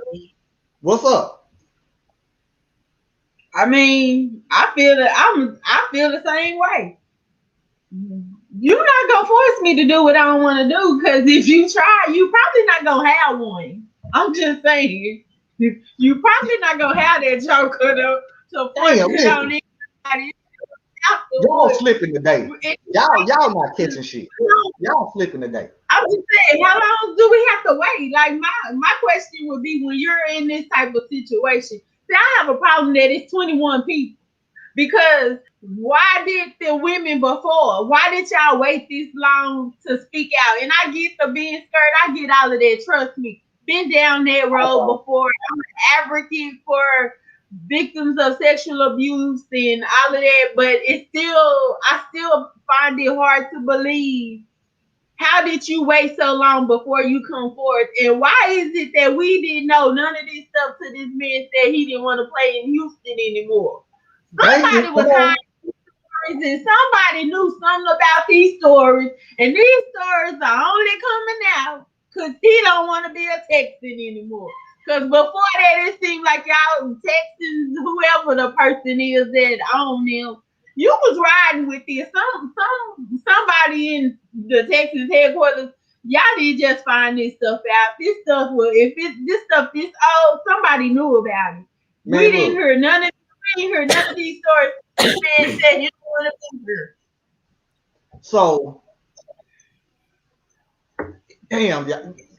what's up? I mean, I feel the same way. You're not gonna force me to do what I don't want to do, because if you try, you probably not gonna have one. I'm just saying, you probably not gonna have that joker to force it on anybody. Y'all slipping today. Y'all not catching shit. Y'all slipping today. I was saying, how long do we have to wait? Like my question would be, when you're in this type of situation, see, I have a problem that it's 21 people. Because why did the women before? Why did y'all wait this long to speak out? And I get the being scared. I get all of that. Trust me. Been down that road before. I'm an advocate for victims of sexual abuse and all of that. But I still find it hard to believe. How did you wait so long before you come forth? And why is it that we didn't know none of this stuff till this man said he didn't want to play in Houston anymore? Somebody was hiding stories, and somebody knew something about these stories, and these stories are only coming out because he don't want to be a Texan anymore. Because before that, it seemed like y'all Texans, whoever the person is that own them, you was riding with this. Somebody in the Texas headquarters, y'all didn't just find this stuff out. This stuff was, this old, somebody knew about it. Man, we didn't hear none of. We ain't heard none of these stories. Man said you don't want to be here. So, damn.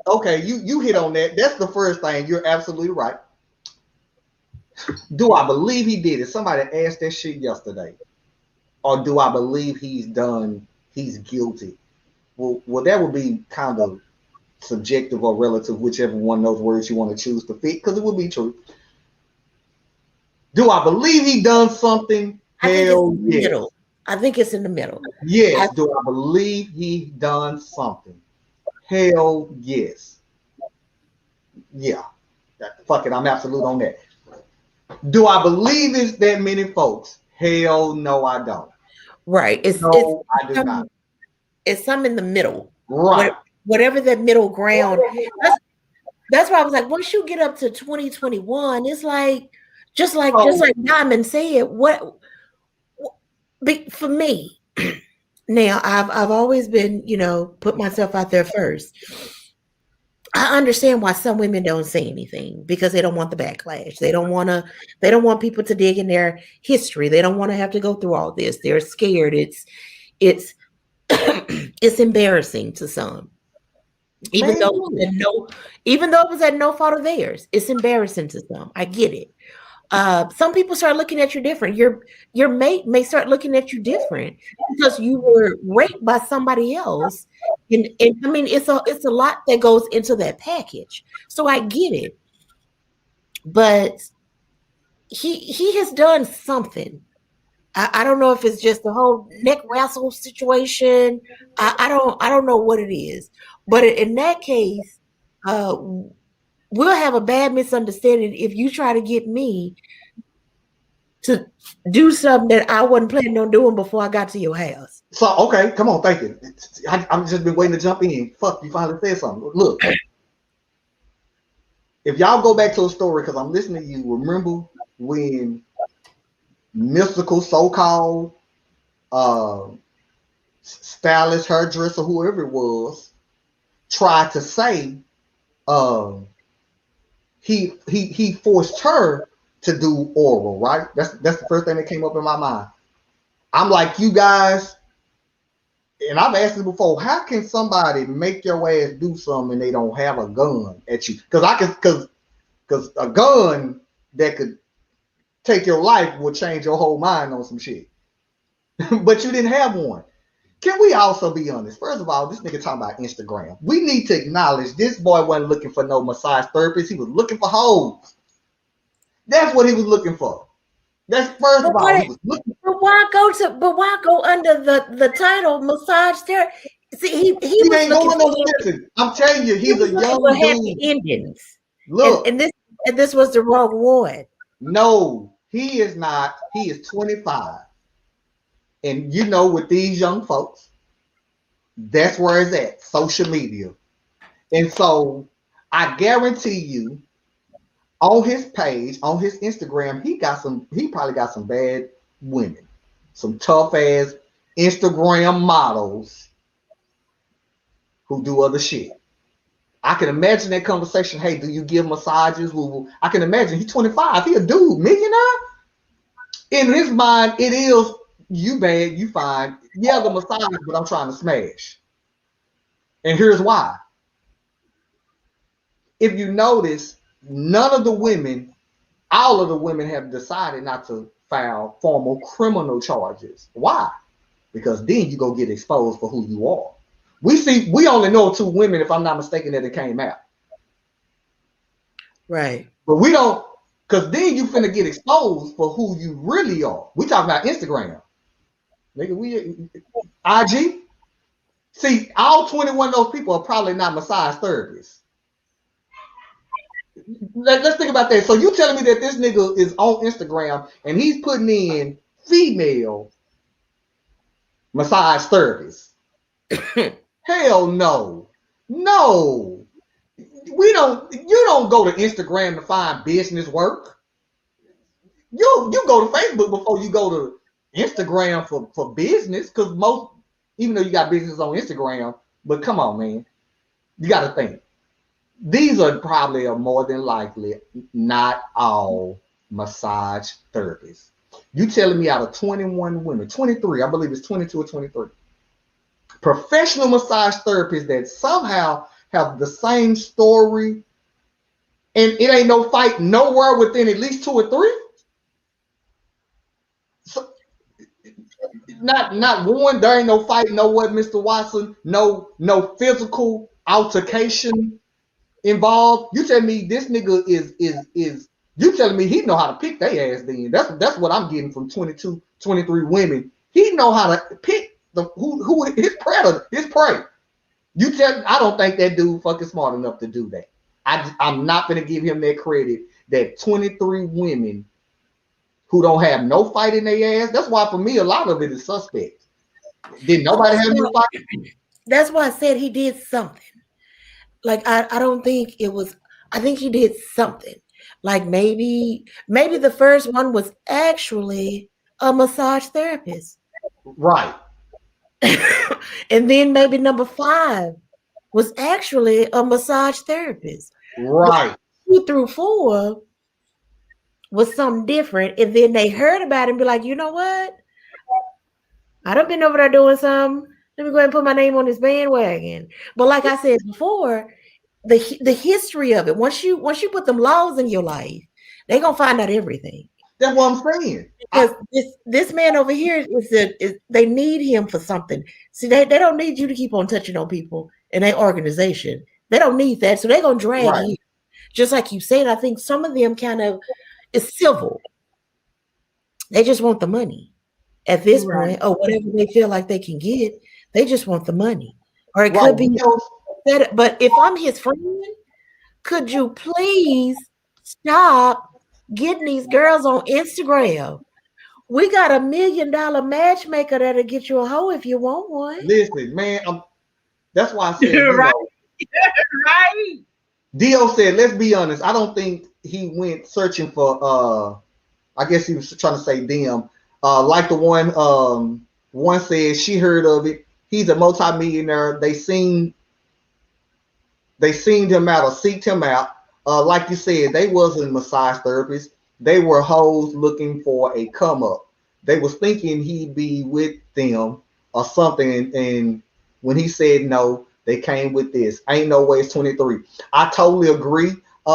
Okay, you hit on that. That's the first thing. You're absolutely right. Do I believe he did it? Somebody asked that shit yesterday. Or do I believe he's guilty? Well, that would be kind of subjective or relative, whichever one of those words you want to choose to fit, because it would be true. Do I believe he done something? Hell yes. I think it's in the middle. Yes. Do I believe he done something? Hell yes. Yeah. Fuck it. I'm absolute on that. Do I believe it's that many folks? Hell no, I don't. Right. I do not. It's some in the middle. Right. Whatever that middle ground. That's why I was like, once you get up to 2021, it's like, just like Diamond said, for me, now I've always been, put myself out there first. I understand why some women don't say anything, because they don't want the backlash. They don't want people to dig in their history. They don't want to have to go through all this. They're scared. It's embarrassing to some. Even though it was at no fault of theirs, it's embarrassing to some. I get it. Some people start looking at you different. Your mate may start looking at you different because you were raped by somebody else. And I mean, it's a lot that goes into that package. So I get it. But he has done something. I don't know if it's just the whole neck wrestle situation. I don't know what it is. But in that case, we'll have a bad misunderstanding if you try to get me to do something that I wasn't planning on doing before I got to your house. So, okay, come on, thank you. I've just been waiting to jump in. Fuck, you finally said something. Look, if y'all go back to a story, because I'm listening to you, remember when mystical so-called stylist, hairdresser, whoever it was, tried to say he forced her to do oral, right? That's the first thing that came up in my mind. I'm like, you guys, and I've asked this before, how can somebody make your ass do something and they don't have a gun at you? Because a gun that could take your life will change your whole mind on some shit. But you didn't have one. Can we also be honest? First of all, this nigga talking about Instagram. We need to acknowledge this boy wasn't looking for no massage therapist. He was looking for hoes. That's what he was looking for. That's first of all. He was looking for. But why go under the title massage therapy? See, he was ain't going no listen. I'm telling you, he's a young dude. Happy endings. Look, and this was the wrong one. No, he is not. He is 25. And with these young folks, that's where it's at, social media. And so I guarantee you, on his page, on his Instagram, he probably got some bad women, some tough ass Instagram models who do other shit. I can imagine that conversation. Hey, do you give massages? I can imagine he's 25. He a dude, millionaire. In his mind, it is You bad, you fine. Yeah, the massage, but I'm trying to smash. And here's why. If you notice, none of the women, all of the women have decided not to file formal criminal charges. Why? Because then you go get exposed for who you are. We only know 2 women, if I'm not mistaken, that it came out. Right. But we don't, because then you finna get exposed for who you really are. We talking about Instagram. Nigga, we IG. See, all 21 of those people are probably not massage therapists. Let's think about that. So you telling me that this nigga is on Instagram and he's putting in female massage therapists? Hell no. No. You don't go to Instagram to find business work. You go to Facebook before you go to Instagram for business, because most, even though you got business on Instagram, but come on, man. You got to think. These are probably more than likely not all massage therapists. You telling me out of 21 women, 23, I believe it's 22 or 23, professional massage therapists that somehow have the same story, and it ain't no fight nowhere within at least 2 or 3? So, not one, there ain't no fight, no what, Mr. Watson, no physical altercation involved. You tell me this nigga is you telling me he know how to pick their ass then. That's what I'm getting from 22, 23 women. He know how to pick who his predator, his prey. I don't think that dude fucking smart enough to do that. I'm not gonna give him that credit that 23 women who don't have no fight in their ass. That's why for me a lot of it is suspect. Did nobody have no fight? That's why I said he did something. Like I don't think it was. I think he did something. Like maybe the first one was actually a massage therapist, right? And then maybe number 5 was actually a massage therapist, right? But 2 through 4 was something different, and then they heard about it and be like, you know what? I done been over there doing something. Let me go ahead and put my name on this bandwagon. But like I said before, the history of it, once you put them laws in your life, they're gonna find out everything. That's what I'm saying. Because this man over here is they need him for something. See, they don't need you to keep on touching on people in their organization. They don't need that. So they're gonna drag you. Just like you said, I think some of them kind of is civil. They just want the money at this point, or whatever they feel like they can get. They just want the money. Or it could be that. But if I'm his friend, could you please stop getting these girls on Instagram? We got $1 million matchmaker that'll get you a hoe if you want one. Listen, man, that's why I said right. Right. Dio said, let's be honest. I don't think he went searching for I guess he was trying to say them. Like the one said she heard of it. He's a multi-millionaire. They seen him out or seeked him out. Like you said, they wasn't massage therapists. They were hoes looking for a come up. They was thinking he'd be with them or something. And when he said no, they came with this. Ain't no way it's 23. I totally agree. A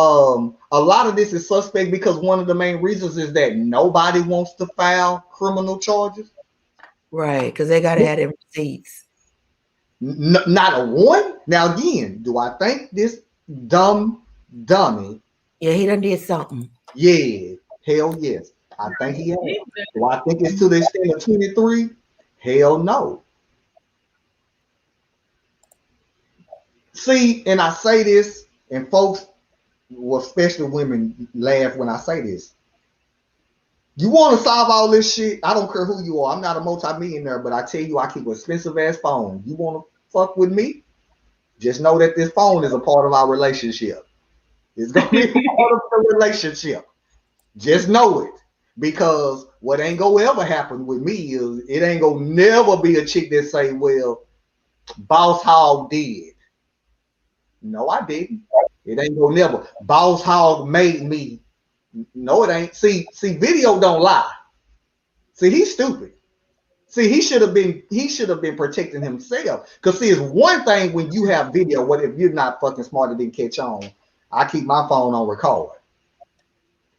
lot of this is suspect because one of the main reasons is that nobody wants to file criminal charges. Right, because they got to have their receipts. Not a one. Now again, do I think this dummy? Yeah, he done did something. Yeah, hell yes. I think he has. Do I think it's to the extent of 23? Hell no. See, and I say this, and folks, well, especially women, laugh when I say this. You want to solve all this shit? I don't care who you are. I'm not a multi-millionaire, but I tell you, I keep an expensive ass phone. You want to fuck with me? Just know that this phone is a part of our relationship. It's going to be a part of the relationship. Just know it. Because what ain't going to ever happen with me is it ain't going to never be a chick that say, well, Boss Hogg did. No, I didn't. It ain't going to never. Boss Hogg made me. No, it ain't. See, video don't lie. See, he's stupid. See, he should have been protecting himself. Because see, it's one thing when you have video, what if you're not fucking smart and didn't catch on? I keep my phone on record.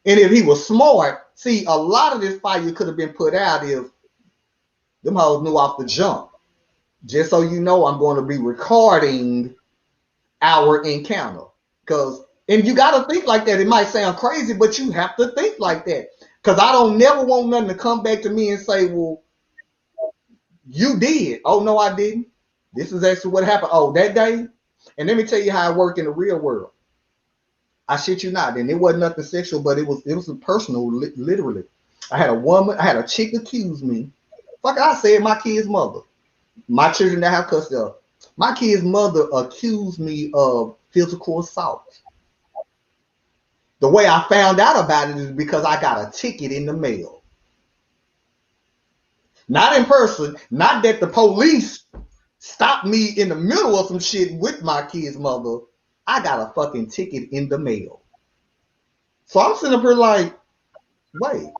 And if he was smart, see, a lot of this fire could have been put out if them hoes knew off the jump. Just so you know, I'm going to be recording our encounter. And you got to think like that. It might sound crazy, but you have to think like that. Because I don't never want nothing to come back to me and say, well, you did. Oh, no, I didn't. This is actually what happened. Oh, that day? And let me tell you how it worked in the real world. I shit you not. And it wasn't nothing sexual, but it was personal, literally. I had a chick accuse me. Fuck, I said my kid's mother. My children that have custody of. My kid's mother accused me of physical assault. The way I found out about it is because I got a ticket in the mail. Not in person, not that the police stopped me in the middle of some shit with my kid's mother. I got a fucking ticket in the mail. So I'm sitting up here like, wait,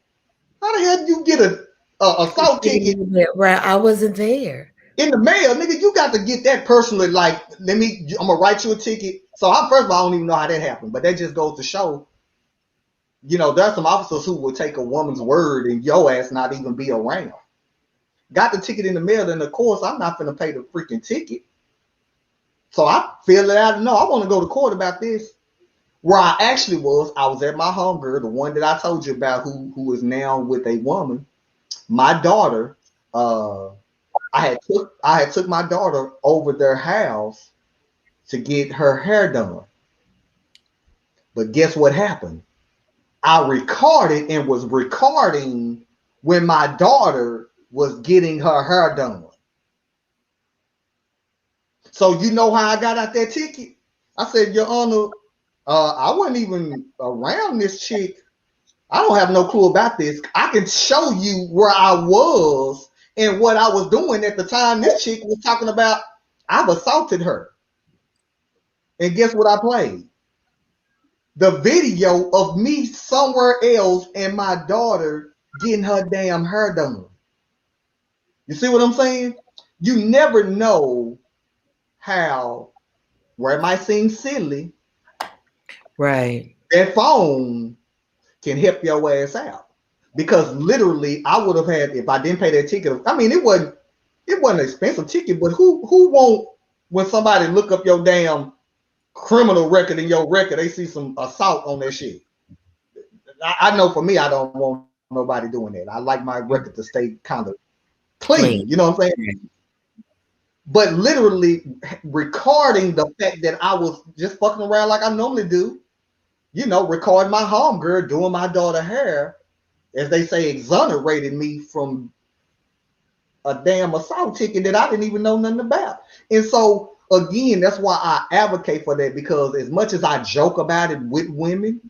how the hell did you get a assault ticket? Right, I wasn't there. In the mail, nigga, you got to get that personally. Like, I'm gonna write you a ticket. So first of all, I don't even know how that happened, but that just goes to show, there's some officers who will take a woman's word and your ass not even be around. Got the ticket in the mail, and of course, I'm not gonna pay the freaking ticket. So I filled it out. No, I want to go to court about this. Where I actually was at my homegirl, the one that I told you about, who is now with a woman. My daughter, I had took my daughter over their house to get her hair done. But guess what happened? I recorded and was recording when my daughter was getting her hair done. So you know how I got out that ticket? I said, Your Honor, I wasn't even around this chick. I don't have no clue about this. I can show you where I was and what I was doing at the time this chick was talking about. I've assaulted her. And guess what I played? The video of me somewhere else and my daughter getting her damn hair done. You see what I'm saying? You never know how, where it might seem silly, right? That phone can help your ass out. Because literally, I would have had, if I didn't pay that ticket. I mean, it wasn't an expensive ticket, but who won't, when somebody look up your damn criminal record in your record, they see some assault on that shit. I know for me, I don't want nobody doing that. I like my record to stay kind of clean. You know what I'm saying? But literally recording the fact that I was just fucking around like I normally do, recording my homegirl doing my daughter hair, as they say, exonerated me from a damn assault ticket that I didn't even know nothing about. And so, again, that's why I advocate for that, because as much as I joke about it with women,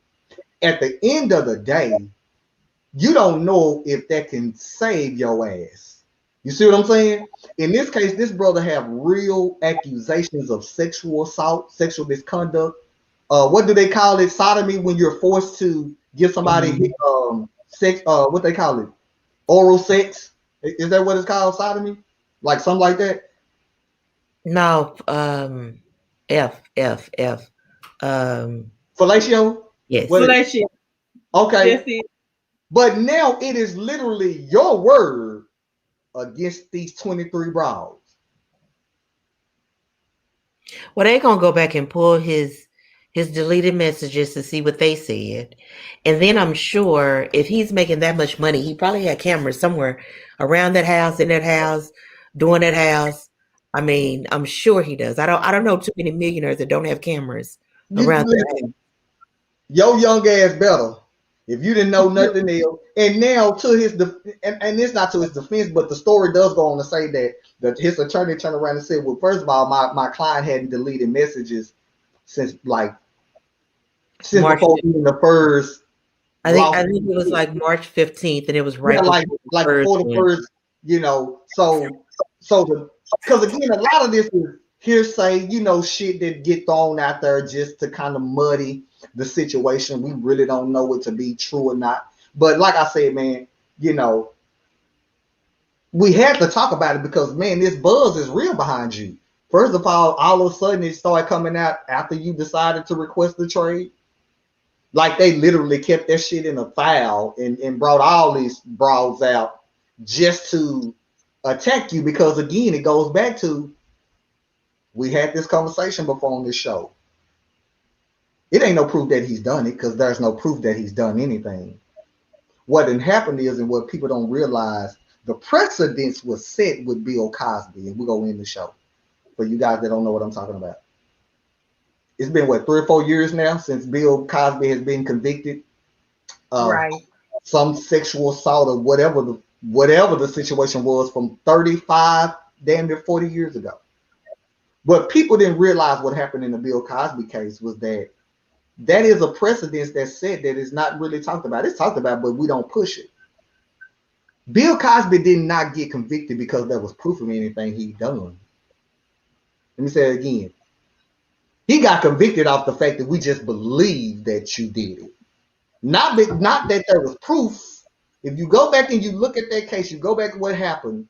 at the end of the day, you don't know if that can save your ass. You see what I'm saying? In this case, this brother have real accusations of sexual assault, sexual misconduct. What do they call it? Sodomy, when you're forced to give somebody sex. What they call it? Oral sex. Is that what it's called? Sodomy, like something like that. No, F. Fellatio. Yes. Fellatio. Okay. Yes, but now it is literally your word against these 23 bras. Well, they're gonna go back and pull his deleted messages to see what they said, and then I'm sure if he's making that much money, he probably had cameras somewhere around that house, in that house, doing that house. I mean, I'm sure he does. I don't know too many millionaires that don't have cameras around that house. Your young ass better. If you didn't know nothing else, and now to his and it's not to his defense, but the story does go on to say that his attorney turned around and said, well, first of all, my client hadn't deleted messages since before the first. I think it was like March 15th, and it was right like before the first, so because again, a lot of this is hearsay, shit that get thrown out there just to kind of muddy the situation. We really don't know it to be true or not. But like I said, man, we had to talk about it because, man, this buzz is real behind you. First of all of a sudden it started coming out after you decided to request the trade. Like they literally kept that shit in a file and brought all these broads out just to attack you because, again, it goes back to, we had this conversation before on this show. It ain't no proof that he's done it because there's no proof that he's done anything. What had happened is, and what people don't realize, the precedence was set with Bill Cosby, and we're going to end the show. For you guys that don't know what I'm talking about. It's been, what, 3 or 4 years now since Bill Cosby has been convicted of some sexual assault or whatever the situation was from 35, damn near 40 years ago. But people didn't realize what happened in the Bill Cosby case was that is a precedence that's set that is not really talked about. It's talked about, but we don't push it. Bill Cosby did not get convicted because there was proof of anything he'd done. Let me say it again. He got convicted off the fact that we just believe that you did it. Not that there was proof. If you go back and you look at that case, you go back to what happened,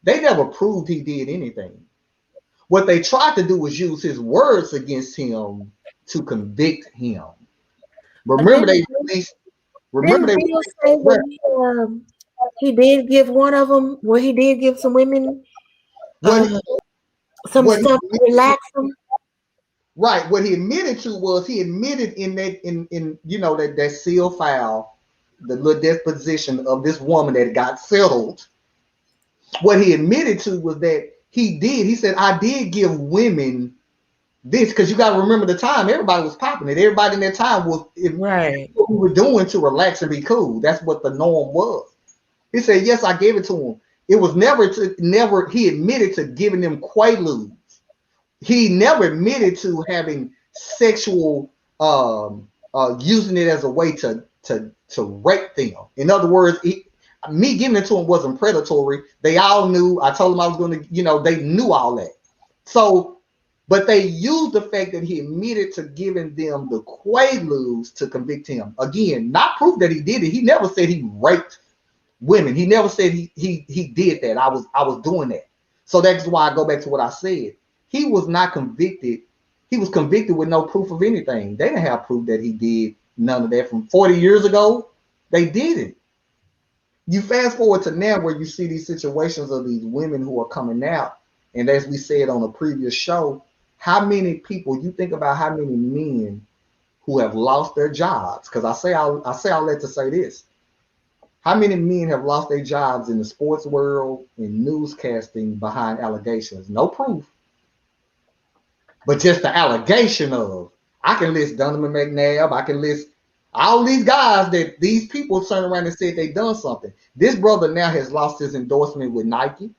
they never proved he did anything. What they tried to do was use his words against him to convict him. Remember, they released. Remember, they say that he did give one of them. Well, he did give some women some stuff to relax them. Right. What he admitted to was he admitted in that seal file, the little disposition of this woman that got settled. What he admitted to was that he said, I did give women this, because you got to remember the time, everybody was popping it. Everybody in that time was right. What we were doing to relax and be cool. That's what the norm was. He said, yes, I gave it to him. It was never, he admitted to giving them quaaludes. He never admitted to having sexual, using it as a way to rape them. In other words, me giving it to him wasn't predatory. They all knew. I told them I was going to, they knew all that. So, but they used the fact that he admitted to giving them the quaaludes to convict him. Again, not proof that he did it. He never said he raped women. He never said he did that. I was doing that. So that's why I go back to what I said. He was not convicted. He was convicted with no proof of anything. They didn't have proof that he did none of that from 40 years ago. They didn't. You fast forward to now where you see these situations of these women who are coming out. And as we said on a previous show, how many people, you think about how many men who have lost their jobs. Because I say all that to say this. How many men have lost their jobs in the sports world, in newscasting behind allegations? No proof. But just the allegation of, I can list Donovan McNabb, I can list all these guys that these people turn around and said they done something. This brother now has lost his endorsement with Nike.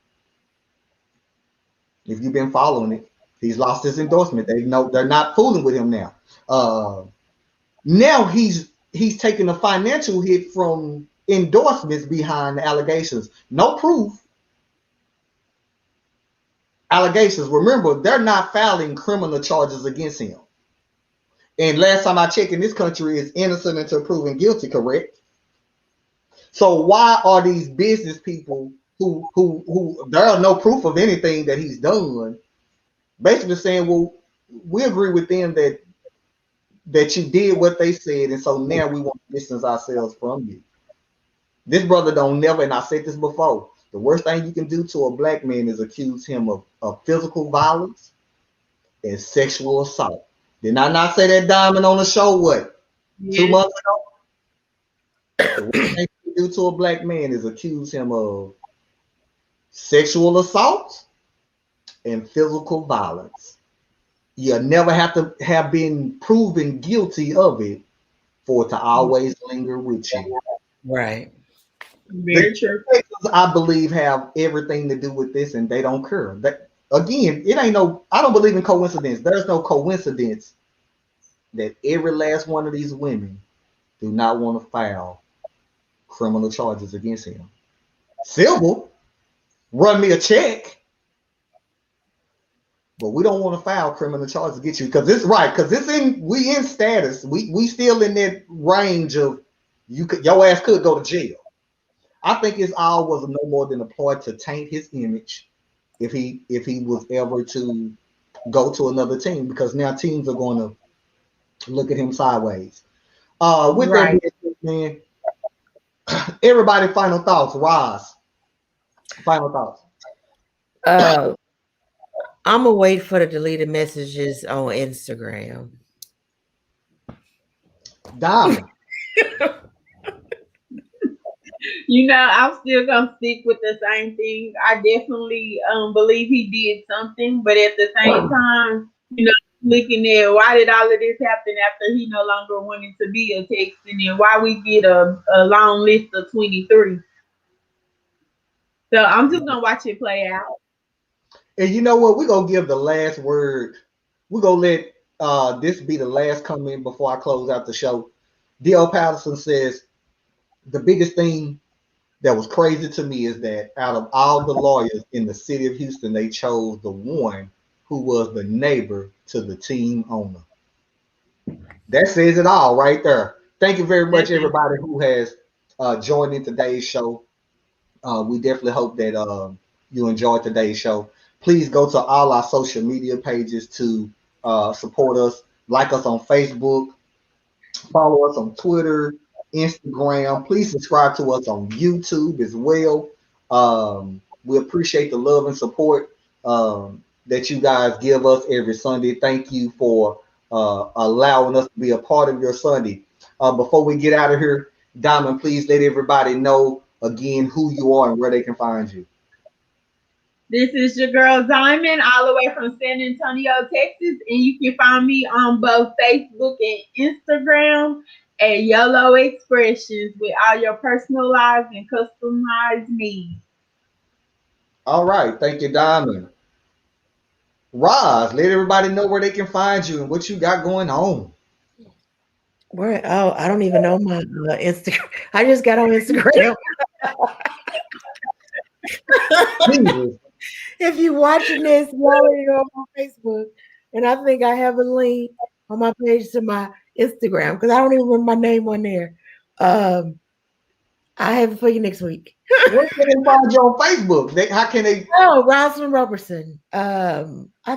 If you've been following it, he's lost his endorsement. They know they're not fooling with him now. Now he's taking a financial hit from endorsements behind the allegations. No proof. Allegations. Remember, they're not filing criminal charges against him. And last time I checked, in this country is innocent until proven guilty, correct? So why are these business people who there are no proof of anything that he's done, basically saying, well, we agree with them that you did what they said, and so now we want to distance ourselves from you. This brother don't never, and I said this before, the worst thing you can do to a black man is accuse him of physical violence and sexual assault. Did I not say that, Diamond, on the show, what, 2 months ago? The worst thing you can do to a black man is accuse him of sexual assault and physical violence. You never have to have been proven guilty of it for it to always linger with you. Right. Very true. I believe have everything to do with this, and they don't care. Again, I don't believe in coincidence. There's no coincidence that every last one of these women do not want to file criminal charges against him. Silver, run me a check, but we don't want to file criminal charges against you because it's right. Because we in status. We still in that range of your ass could go to jail. I think it's all was no more than a ploy to taint his image if he was ever to go to another team, because now teams are going to look at him sideways. With that Right. being said, man, everybody, final thoughts. ROSZ, final thoughts. Uh, I'm gonna wait for the deleted messages on Instagram. Diamond. You know, I'm still gonna stick with the same thing. I definitely believe he did something, but at the same time, you know, looking at why did all of this happen after he no longer wanted to be a Texan, and why we get a long list of 23. So I'm just gonna watch it play out. And you know what? We're gonna give the last word. We're gonna let this be the last comment before I close out the show. D.O. Patterson says the biggest thing that was crazy to me is that out of all the lawyers in the city of Houston, they chose the one who was the neighbor to the team owner. That says it all right there. Thank you very much, Definitely. everybody who has joined in today's show. We definitely hope that you enjoyed today's show. Please go to all our social media pages to support us. Like us on Facebook, follow us on Twitter, Instagram. Please subscribe to us on YouTube as well. We appreciate the love and support that you guys give us every Sunday. Thank you for allowing us to be a part of your Sunday. Before we get out of here, Diamond, please let everybody know again who you are and where they can find you. This is your girl Diamond, all the way from San Antonio, Texas, and you can find me on both Facebook and Instagram at YOLO Expressions with all your personalized and customized needs. All right, thank you, Diamond. ROSZ, let everybody know where they can find you and what you got going on. Where? Oh, I don't even know my Instagram. I just got on Instagram. Jesus. If you watching this, you already go on Facebook, and I think I have a link on my page to my Instagram because I don't even remember my name on there. I have it for you next week. Where can they find you on Facebook? How can they? Oh, Rosalind Robertson. I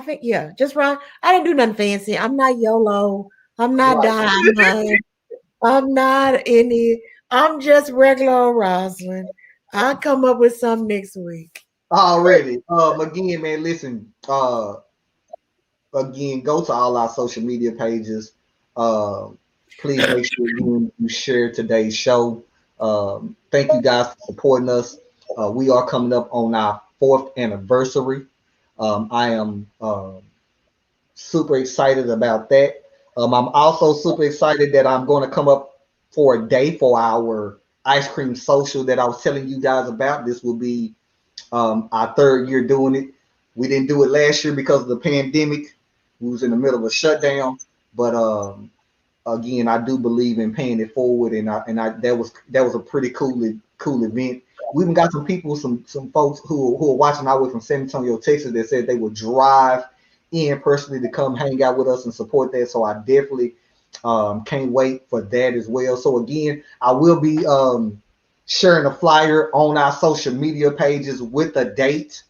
think just Ron. I didn't do nothing fancy. I'm not YOLO. I'm not Right. Diamond. I'm not any. I'm just regular Rosalind. I'll come up with some next week. Already. Again, man, listen. Again, go to all our social media pages. Uh, please make sure you share today's show. Thank you guys for supporting us. We are coming up on our 4th anniversary. I am super excited about that. I'm also super excited that I'm going to come up for a day for our ice cream social that I was telling you guys about. This will be our 3rd year doing it. We didn't do it last year because of the pandemic. We was in the middle of a shutdown, but again, I do believe in paying it forward, and I that was a pretty cool event. We even got some people, some folks who are watching our way from San Antonio, Texas, that said they would drive in personally to come hang out with us and support that. So I definitely can't wait for that as well. So again, I will be sharing a flyer on our social media pages with a date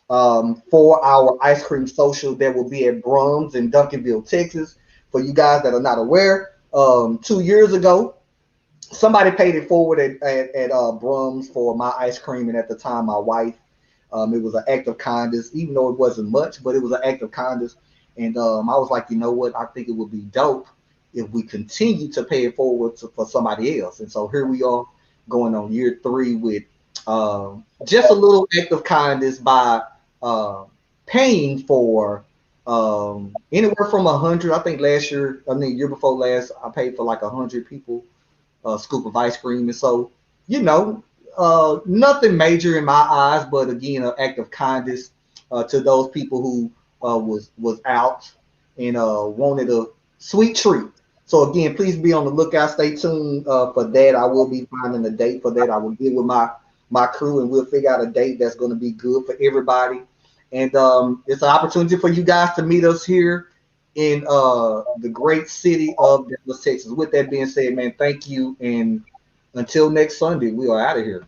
for our ice cream social that will be at Brum's in Duncanville, Texas. For you guys that are not aware, 2 years ago, somebody paid it forward at Brum's for my ice cream, and at the time, my wife. It was an act of kindness, even though it wasn't much, but it was an act of kindness. And I was like, you know what? I think it would be dope if we continue to pay it forward for somebody else. And so here we are going on year 3 with just a little act of kindness by paying for anywhere from 100. I think year before last, I paid for like 100 people a scoop of ice cream. And so, nothing major in my eyes, but again, an act of kindness to those people who was out and wanted a sweet treat. So again, please be on the lookout. Stay tuned for that. I will be finding a date for that. I will get with my crew and we'll figure out a date that's going to be good for everybody. And it's an opportunity for you guys to meet us here in the great city of Dallas, Texas. With that being said, man, thank you. And until next Sunday, we are out of here.